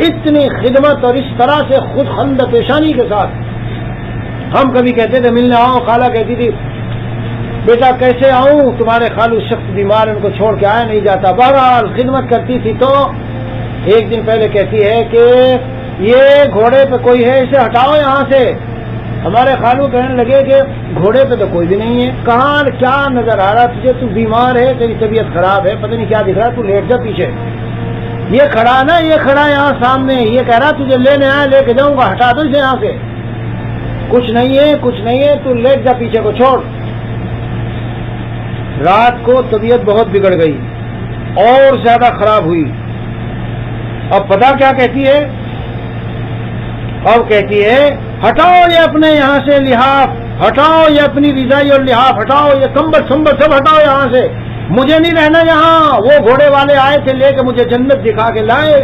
اتنی خدمت، اور اس طرح سے خود خند پیشانی کے ساتھ۔ ہم کبھی کہتے تھے ملنے آؤ، خالہ کہتی تھی بیٹا کیسے آؤں، تمہارے خالو سخت بیمار، ان کو چھوڑ کے آیا نہیں جاتا، بہرحال خدمت کرتی تھی۔ تو ایک دن پہلے کہتی ہے کہ یہ گھوڑے پہ کوئی ہے، اسے ہٹاؤ یہاں سے۔ ہمارے خالو کہنے لگے کہ گھوڑے پہ تو کوئی بھی نہیں ہے۔ کہاں کیا نظر آ رہا تجھے، تو بیمار ہے، تیری طبیعت خراب ہے، پتہ نہیں کیا دکھ رہا، تو لیٹ جا پیچھے۔ یہ کھڑا نا، یہ کھڑا یہاں سامنے، یہ کہہ رہا تجھے لینے آیا، لے کے جاؤں گا، ہٹا دو اسے یہاں سے۔ کچھ نہیں ہے، کچھ نہیں ہے، تو لیٹ جا پیچھے کو چھوڑ۔ رات کو طبیعت بہت بگڑ گئی اور زیادہ خراب ہوئی۔ اب پتا کیا کہتی ہے، اب کہتی ہے ہٹاؤ یہ اپنے یہاں سے لحاف، ہٹاؤ یہ اپنی رضائی اور لحاف، ہٹاؤ یہ کمبل سمبل سب ہٹاؤ یہاں سے، مجھے نہیں رہنا یہاں۔ وہ گھوڑے والے آئے تھے لے کے مجھے جنت دکھا کے لائے،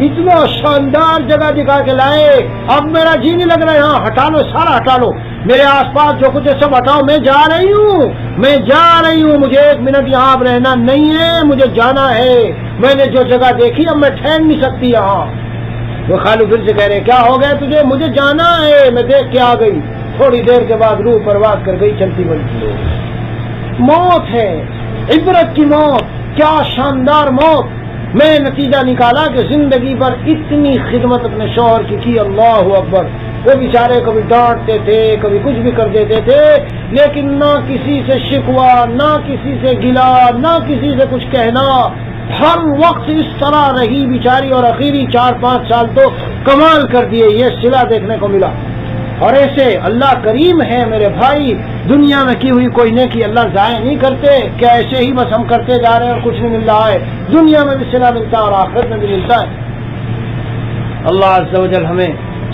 اتنا شاندار جگہ دکھا کے لائے، اب میرا جی نہیں لگ رہا یہاں، ہٹا لو سارا، ہٹا لو میرے آس پاس جو کچھ ہے سب ہٹاؤ، میں جا رہی ہوں، میں جا رہی ہوں، مجھے 1 منٹ یہاں اب رہنا نہیں ہے، مجھے جانا ہے، میں نے جو جگہ دیکھی اب میں ٹھہر نہیں سکتی یہاں۔ وہ خالو پھر سے کہہ رہے کیا ہو گیا تجھے، مجھے جانا ہے، میں دیکھ کے آ گئی۔ تھوڑی دیر کے بعد روح پرواز کر گئی، چلتی بنتی۔ موت ہے، عبرت کی موت، کیا شاندار موت۔ میں نتیجہ نکالا کہ زندگی پر اتنی خدمت اپنے شوہر کی، اللہ اکبر۔ وہ بیچارے کبھی ڈانٹتے تھے، کبھی کچھ بھی کر دیتے تھے، لیکن نہ کسی سے شکوہ، نہ کسی سے گلا، نہ کسی سے کچھ کہنا، ہر وقت اس طرح رہی بیچاری، اور اخیری 4-5 سال تو کمال کر دیے، یہ صلہ دیکھنے کو ملا۔ اور ایسے اللہ کریم ہے میرے بھائی، دنیا میں کی ہوئی کوئی نیکی اللہ ضائع نہیں کرتے، کیا ایسے ہی بس ہم کرتے جا رہے ہیں اور کچھ نہیں مل رہا ہے، دنیا میں بھی صلہ ملتا ہے اور آخرت میں بھی ملتا ہے۔ اللہ عز و جل ہمیں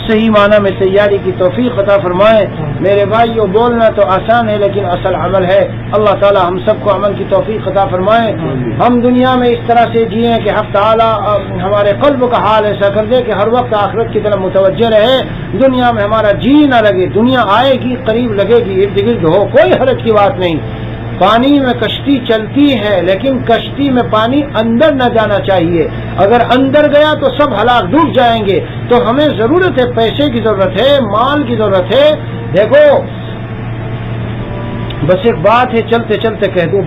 صحیح معنی میں تیاری کی توفیق عطا فرمائے۔ میرے بھائیو، بولنا تو آسان ہے لیکن اصل عمل ہے۔ اللہ تعالی ہم سب کو عمل کی توفیق عطا فرمائے۔ ہم دنیا میں اس طرح سے جئیں کہ حق تعالی ہمارے قلب کا حال ایسا کر دے کہ ہر وقت آخرت کی طرف متوجہ رہے، دنیا میں ہمارا جی نہ لگے، دنیا آئے گی قریب لگے گی، ارد گرد ہو، کوئی حرج کی بات نہیں۔ پانی میں کشتی چلتی ہے لیکن کشتی میں پانی اندر نہ جانا چاہیے، اگر اندر گیا تو سب ہلاک ڈوب جائیں گے۔ تو ہمیں ضرورت ہے، پیسے کی ضرورت ہے، مال کی ضرورت ہے۔ دیکھو بس ایک بات ہے، چلتے چلتے کہہ دوں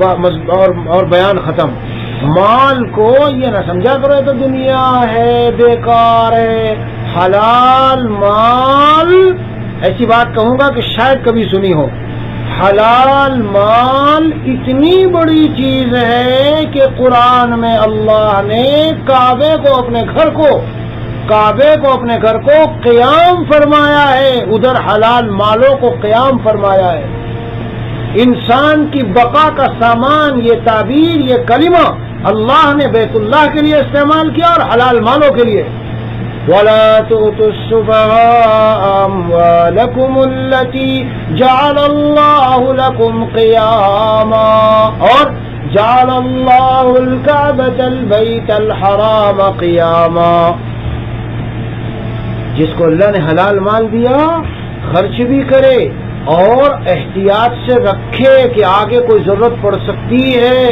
اور بیان ختم۔ مال کو یہ نہ سمجھا کرو تو دنیا ہے، بیکار ہے۔ حلال مال، ایسی بات کہوں گا کہ شاید کبھی سنی ہو، حلال مال اتنی بڑی چیز ہے کہ قرآن میں اللہ نے کعبے کو اپنے گھر کو قیام فرمایا ہے، ادھر حلال مالوں کو قیام فرمایا ہے۔ انسان کی بقا کا سامان، یہ تعبیر، یہ کلمہ اللہ نے بیت اللہ کے لیے استعمال کیا اور حلال مالوں کے لیے۔ وَلَا تُؤْتُوا السُّفَهَاءَ أَمْوَالَكُمُ الَّتِي جَعَلَ اللَّهُ لَكُمْ قِيَامًا، اور جَعَلَ اللَّهُ الْكَعْبَةَ الْبَيْتَ الْحَرَامَ قِيَامًا۔ جس کو اللہ نے حلال مال دیا خرچ بھی کرے اور احتیاط سے رکھے کہ آگے کوئی ضرورت پڑ سکتی ہے،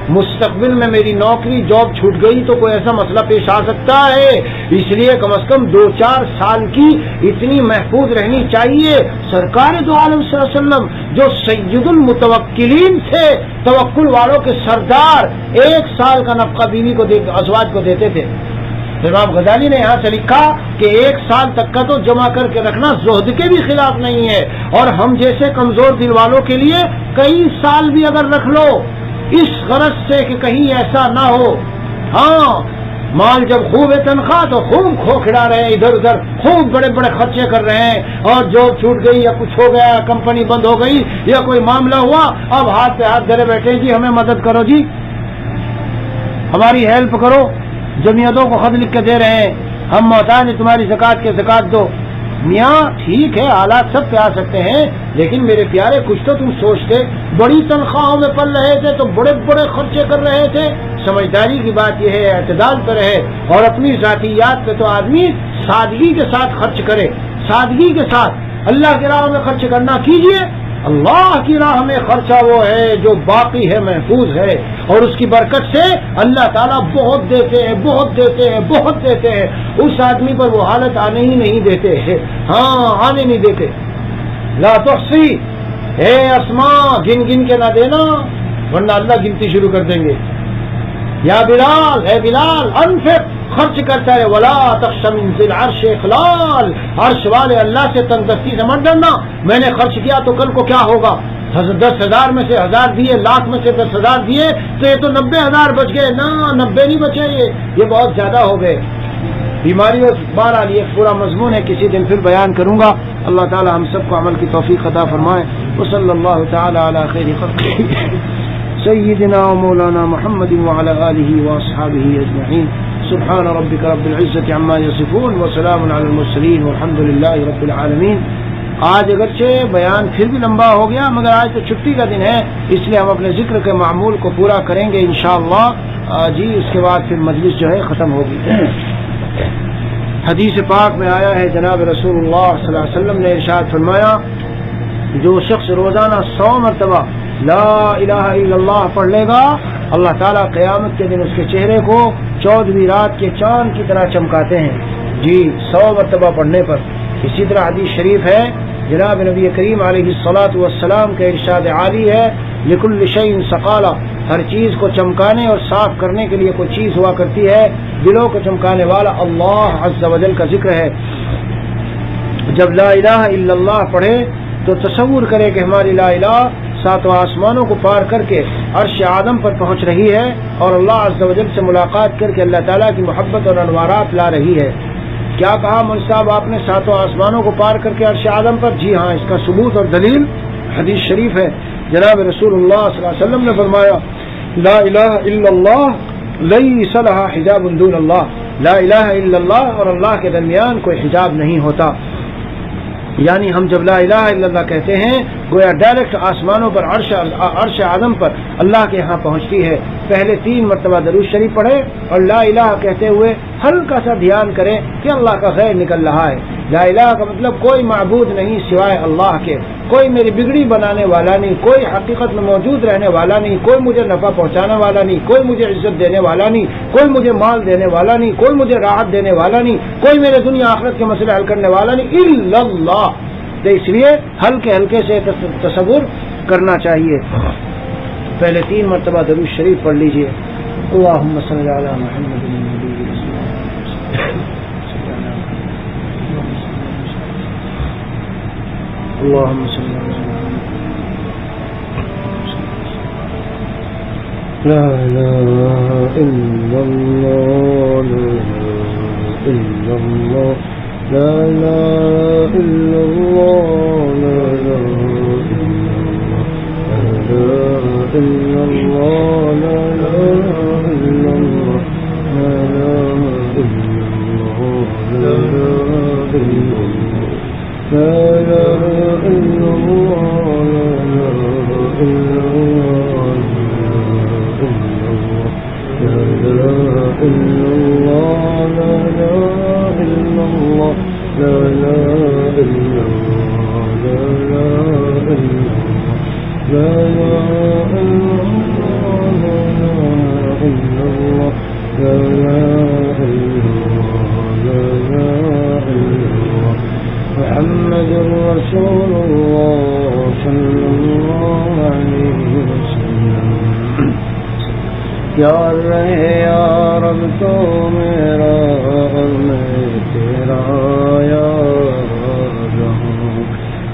مستقبل میں میری نوکری جاب چھوٹ گئی تو کوئی ایسا مسئلہ پیش آ سکتا ہے، اس لیے کم از کم 2-4 سال کی اتنی محفوظ رہنی چاہیے۔ سرکار دو عالم صلی اللہ علیہ وسلم جو سید المتوکلین تھے، توکل والوں کے سردار، 1 سال کا نفقہ بیوی کو ازواج کو دیتے تھے۔ امام غزالی نے یہاں سے لکھا کہ 1 سال تک کا تو جمع کر کے رکھنا زہد کے بھی خلاف نہیں ہے، اور ہم جیسے کمزور دل والوں کے لیے کئی سال بھی اگر رکھ لو، اس غرض سے کہ کہیں ایسا نہ ہو۔ ہاں، مال جب خوب ہے تنخواہ تو خوب کھوکھڑا رہے ہیں، ادھر ادھر خوب بڑے بڑے خرچے کر رہے ہیں، اور جاب چھوٹ گئی یا کچھ ہو گیا، کمپنی بند ہو گئی یا کوئی معاملہ ہوا، اب ہاتھ پہ ہاتھ دھرے بیٹھے، جی ہمیں مدد کرو، جی ہماری ہیلپ کرو، جمعیتوں کو خط لکھ کے دے رہے ہیں، ہم محتاج ہیں، تمہاری زکات کے زکات دو۔ میاں ٹھیک ہے، حالات سب پہ آ سکتے ہیں، لیکن میرے پیارے کچھ تو تم سوچتے، بڑی تنخواہوں میں پل رہے تھے تو بڑے بڑے خرچے کر رہے تھے۔ سمجھداری کی بات یہ ہے اعتدال پہ رہے، اور اپنی ذاتیات پہ تو آدمی سادگی کے ساتھ خرچ کرے، سادگی کے ساتھ اللہ کی راہ میں خرچ کرنا کیجئے۔ اللہ کی راہ میں خرچہ وہ ہے جو باقی ہے، محفوظ ہے، اور اس کی برکت سے اللہ تعالیٰ بہت دیتے ہیں، بہت دیتے ہیں، بہت دیتے ہیں۔ اس آدمی پر وہ حالت آنے ہی نہیں دیتے، ہاں آنے نہیں دیتے۔ لا تحصی، اے اسماء گن گن کے نہ دینا ورنہ اللہ گنتی شروع کر دیں گے۔ یا بلال، اے بلال انفق، خرچ کرتا ہے، ولا تخش من ذی العرش اخلال، عرش والے اللہ سے تنگ دستی سے مت ڈرنا، میں نے خرچ کیا تو کل کو کیا ہوگا، 10,000 میں سے 1,000 دیے، لاکھ میں سے 10,000 دیے تو یہ تو 90,000 بچ گئے، نہ 90 نہیں بچے، یہ بہت زیادہ ہو گئے۔ بیماری اور بہرحال یہ پورا مضمون ہے، کسی دن پھر بیان کروں گا۔ اللہ تعالی ہم سب کو عمل کی توفیق عطا فرمائے۔ وصلی اللہ تعالی علی خیر خلقہ سیدنا و مولانا محمد وعلی آلہ واصحابہ اجمعین۔ سبحان ربک رب العزت عما یصفون وسلام علی المرسلین والحمد للہ رب العالمین۔ آج اگرچہ بیان پھر بھی لمبا ہو گیا، مگر آج تو چھٹی کا دن ہے، اس لیے ہم اپنے ذکر کے معمول کو پورا کریں گے انشاءاللہ جی، اس کے بعد پھر مجلس جو ہے ختم ہوگی۔ حدیث پاک میں آیا ہے، جناب رسول اللہ صلی اللہ علیہ وسلم نے ارشاد فرمایا، جو شخص روزانہ 100 مرتبہ لا الہ الا اللہ پڑھ لے گا، اللہ تعالیٰ قیامت کے دن اس کے چہرے کو 14ویں رات کے چاند کی طرح چمکاتے ہیں، جی 100 مرتبہ پڑھنے پر۔ اسی طرح حدیث شریف ہے، جناب نبی کریم علیہ الصلاۃ والسلام کا ارشاد عالی ہے، لکل شیء سقالہ، ہر چیز کو چمکانے اور صاف کرنے کے لیے کوئی چیز ہوا کرتی ہے، دلوں کو چمکانے والا اللہ عز و جل کا ذکر ہے۔ جب لا الہ الا اللہ پڑھے تو تصور کرے کہ ہماری لا الہ 7 آسمانوں کو پار کر کے عرش آدم پر پہنچ رہی ہے، اور اللہ عز و جل سے ملاقات کر کے اللہ تعالیٰ کی محبت اور انوارات لا رہی ہے۔ کیا کہا مولوی صاحب آپ نے، 7 آسمانوں کو پار کر کے عرش آدم پر؟ جی ہاں، اس کا ثبوت اور دلیل حدیث شریف ہے، جناب رسول اللہ صلی اللہ علیہ وسلم نے فرمایا، لا الہ الا اللہ لیس لہا حجاب دون اللہ، لا الہ الا اللہ اور اللہ کے درمیان کوئی حجاب نہیں ہوتا. یعنی ہم جب لا الہ الا اللہ کہتے ہیں گویا ڈائریکٹ آسمانوں پر عرش اعظم پر اللہ کے ہاں پہنچتی ہے. پہلے 3 مرتبہ درود شریف پڑھے اور لا الہ کہتے ہوئے ہلکا سا دھیان کریں کہ اللہ کا خیر نکل رہا ہے. لا الہ کا مطلب کوئی معبود نہیں سوائے اللہ کے، کوئی میری بگڑی بنانے والا نہیں، کوئی حقیقت میں موجود رہنے والا نہیں، کوئی مجھے نفع پہنچانے والا نہیں، کوئی مجھے عزت دینے والا نہیں، کوئی مجھے مال دینے والا نہیں، کوئی مجھے راحت دینے والا نہیں، کوئی میرے دنیا آخرت کے مسئلے حل کرنے والا نہیں الا اللہ. تو اس لیے ہلکے ہلکے سے تصور کرنا چاہیے. پہلے 3 مرتبہ درود شریف پڑھ لیجئے. اللہم صلی علی محمد اللہم صلی علی لا الہ الا اللہ لا الہ الا اللہ لا الہ الا اللہ لا الہ الا اللہ لا الہ الا اللہ لا الہ الا اللہ لا الہ الا محمد رسول اللہ صلی اللہ علیہ وسلم. یار رہے یا رب تو میرا اور میں تیرا یار رہوں.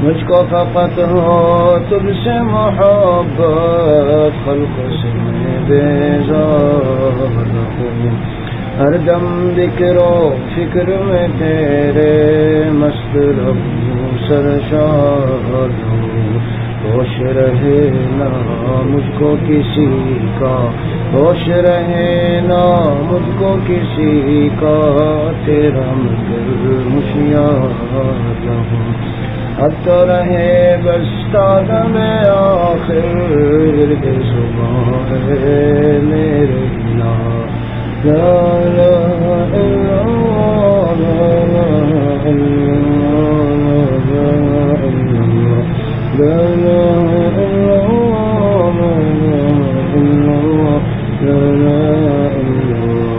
مجھ کو فقط ہو تجھ سے محبت، خلق سے میں بیزار رہوں. ہر دم ذکر و فکر میں تیرے مست رہوں، سرشار رہوں. ہوش رہے نہ مجھ کو کسی کا، ہوش رہے نہ مجھ کو کسی کا، تیرا مگر ہوشیار رہوں. اب تو رہے بس قدم آخر ورد صبح ہے میرے نام. لا الہ الا اللہ لا الہ الا اللہ لا الہ الا اللہ لا الہ الا اللہ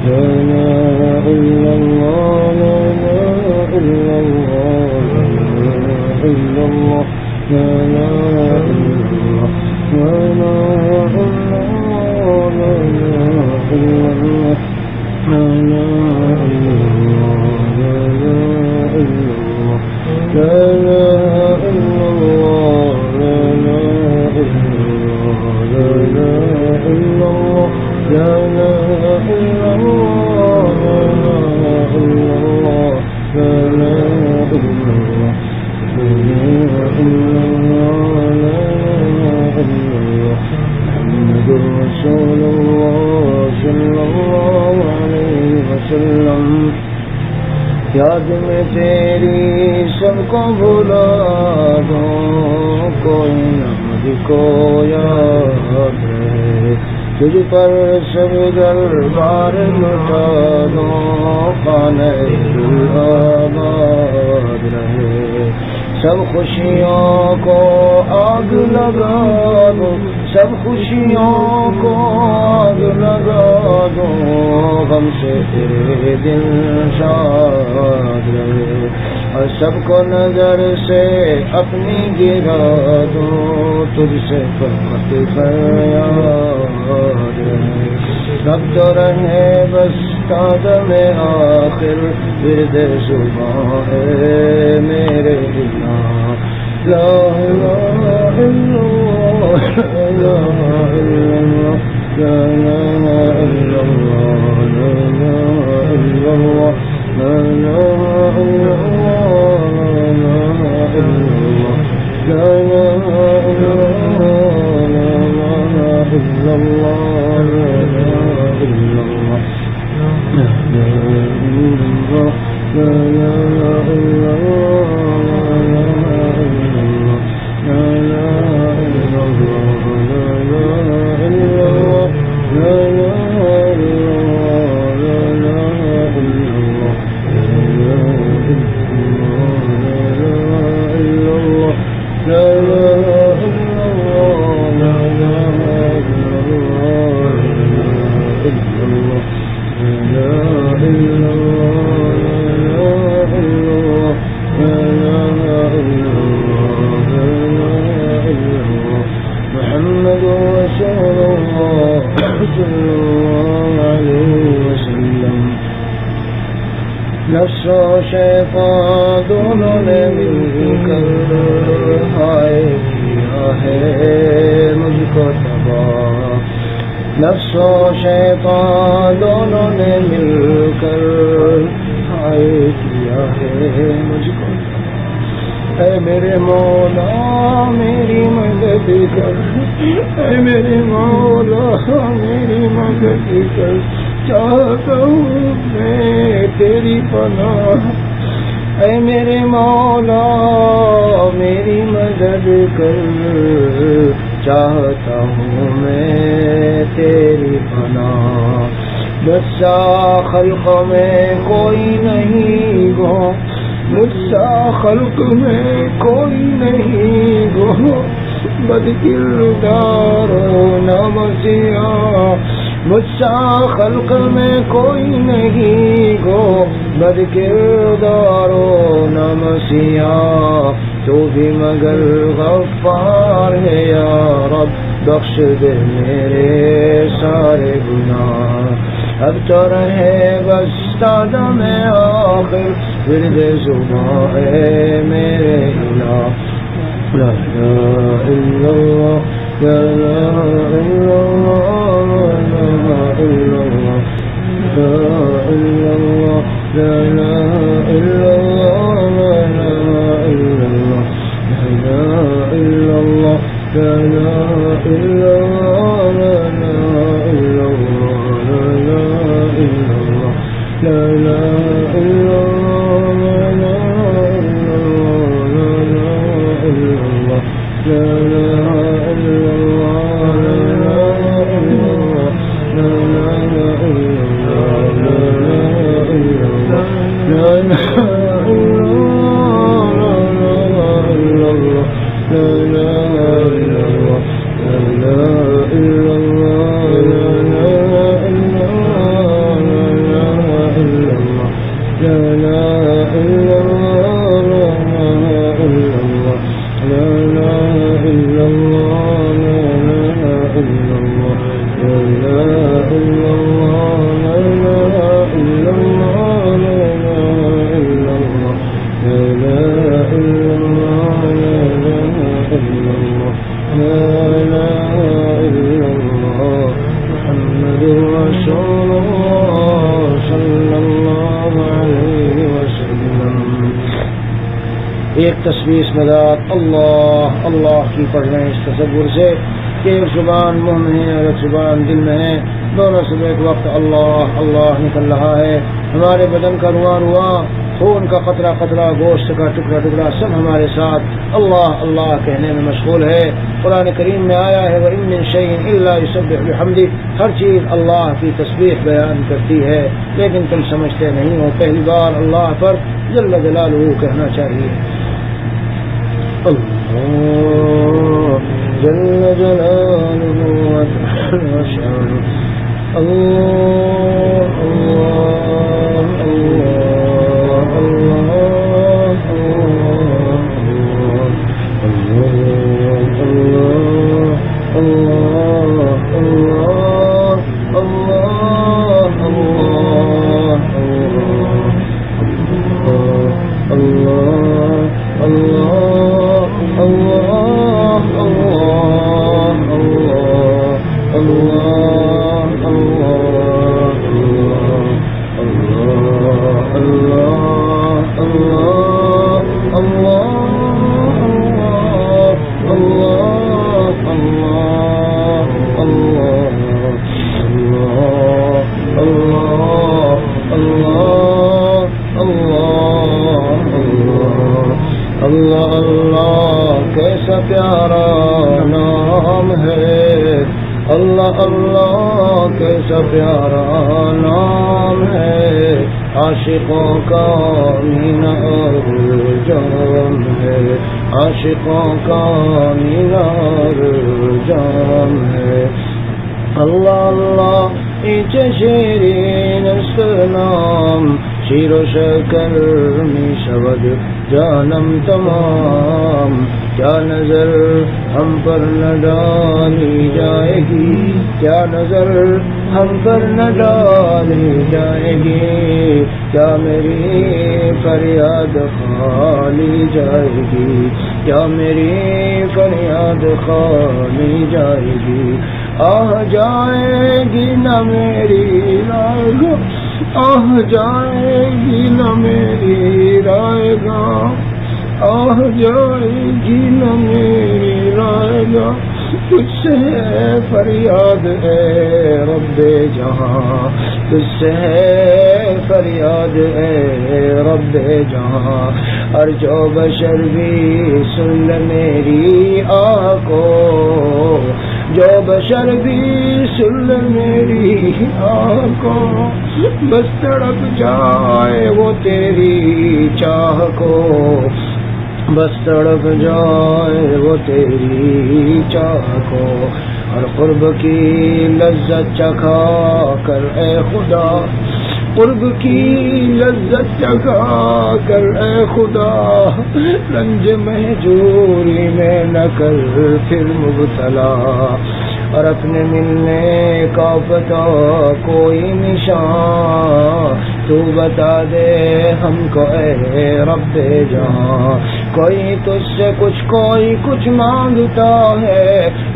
لا الہ الا اللہ لا الہ الا یاد میں تیری سب کو بھلا دو، کوئی نہ مجھ کو یاد ہے. تجھ پر سب دربار لٹا دو، خانہ دل آباد رہے. سب خوشیوں کو آگ لگا دو، سب خوشیوں کو آگ لگا دو. غم سے تیرے دل شاد رہے، اور سب کو نظر سے اپنی گرا دو. تجھ سے فرقت فریاد رہے. رب تو رہے بس قدم آخر ورد صبح ہے میرے نام. لا الہ الا اللہ لا الہ الا اللہ لا الہ الا اللہ لا الہ الا اللہ لا الہ الا اللہ لا الہ الا اللہ لا الہ الا اللہ لا الہ مل کر ہائے کیا ہے مجھ کو تباہ، نفس و شیطان دونوں نے مل کر ہائے کیا ہے مجھ کو تباہ۔ اے میرے مولا میری مدد کر، اے میرے مولا میری مدد کر، چاہتا ہوں میں تیری پناہ، اے میرے مولا میری مدد کر، چاہتا ہوں میں تیری پناہ۔ مجھ سا خلق میں کوئی نہیں گو، مجھ سا خلق میں کوئی نہیں گو، بد کردار و نامسیاں، مجھ سا خلق میں کوئی نہیں گو، بد کردار و نامسیاں، تو بھی مگر غفار ہے یا رب، بخش دے میرے سارے گناہ۔ اب تو رہے بس دم آخر، ورد زباں ہے میرے الہ، لا الہ الا اللہ، لا الہ الا اللہ، لا الہ الا اللہ، لا الہ الا اللہ، لا الہ الا اللہ، لا الہ الا اللہ، لا الہ الا اللہ، لا الہ الا اللہ، لا الہ الا ایک تسبیح مداد اللہ اللہ کی پڑھ رہے ہیں اس تصور سے کہ ایک زبان منہ میں ہے اور ایک زبان دل میں ہے، دونوں سے ایک وقت اللہ اللہ نکل رہا ہے۔ ہمارے بدن کا رواں رواں، خون کا قطرہ قطرہ، گوشت کا ٹکڑا ٹکڑا، سب ہمارے ساتھ اللہ اللہ کہنے میں مشغول ہے۔ قرآن کریم میں آیا ہے وَإِن مِّن شَيْءٍ إِلَّا يُسَبِّحُ بِحَمْدِهِ، ہر چیز اللہ کی تسبیح بیان کرتی ہے، لیکن تم سمجھتے نہیں ہو۔ پہلی بار اللہ پر جل جلالہ کہنا چاہیے، اللہ جل جلالہ وشانہ، اللہ اللہ اللہ اللہ اللہ اللہ کیسا پیارا نام ہے، اللہ اللہ کیسا پیارا نام ہے، عاشقوں کا مینار جام ہے، عاشقوں کا مینار جام ہے۔ اللہ اللہ ایچ شیرین اس نام، شیر و شکر می شود جانم تمام، کیا نظر ہم پر نہ ڈالی جائے گی، کیا نظر ہم پر نہ ڈالی جائے گی، کیا میری فریاد خالی جائے گی، کیا میری فریاد خالی جائے گی، آہ جائے گی نہ میری رائے گا، آہ جائے گی نہ میری رائے گا، آہ جائے گی نہ میری رائے گا، تجھ سے ہے فریاد اے رب جہاں، تجھ سے ہے فریاد اے رب جہاں، اور جو بشر بھی سن لے میری آہ کو، جو بشر بھی سن لے میری آہ کو، بس تڑپ جائے وہ تیری چاہ کو، بس تڑپ جائے وہ تیری چاہ کو، اور قرب کی لذت چکھا کر اے خدا، قرب کی لذت چکھا کر اے خدا، رنج مہجوری میں نہ کر پھر مبتلا، اور اپنے ملنے کا پتہ کوئی نشان تو بتا دے ہم کو اے رب جہاں، کوئی تجھ سے کچھ کوئی کچھ مانگتا ہے،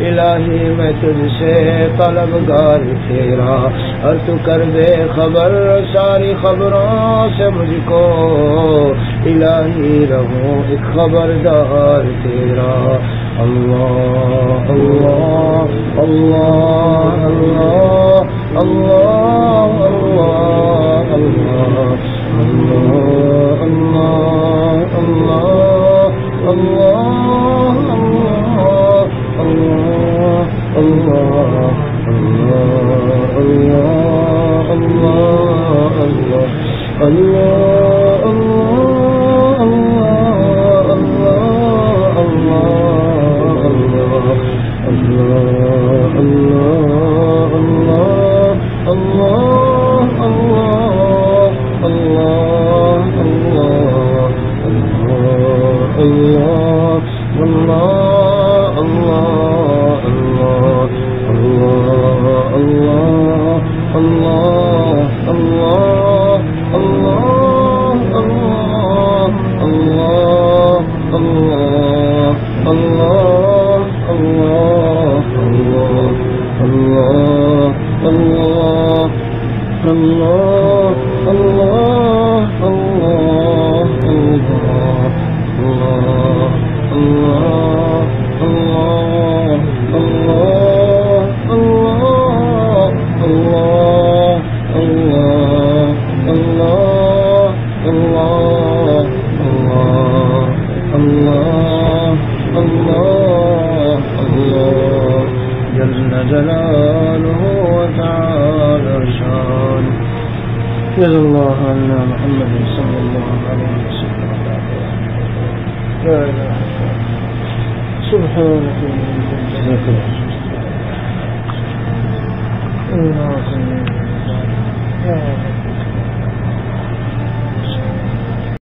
الہی میں تجھ سے طلبگار تیرا، اور تو کر دے خبر ساری خبروں سے مجھ کو، الہی رہوں ایک خبردار تیرا، اللہ اللہ اللہ اللہ اللہ اللہ اللہ اللہ اللہ اللہ اللہ جزا اللہ عنا محمد صلی اللہ علیہ وسلم لا الہ الا اللہ سبحانک اللهم وبحمدک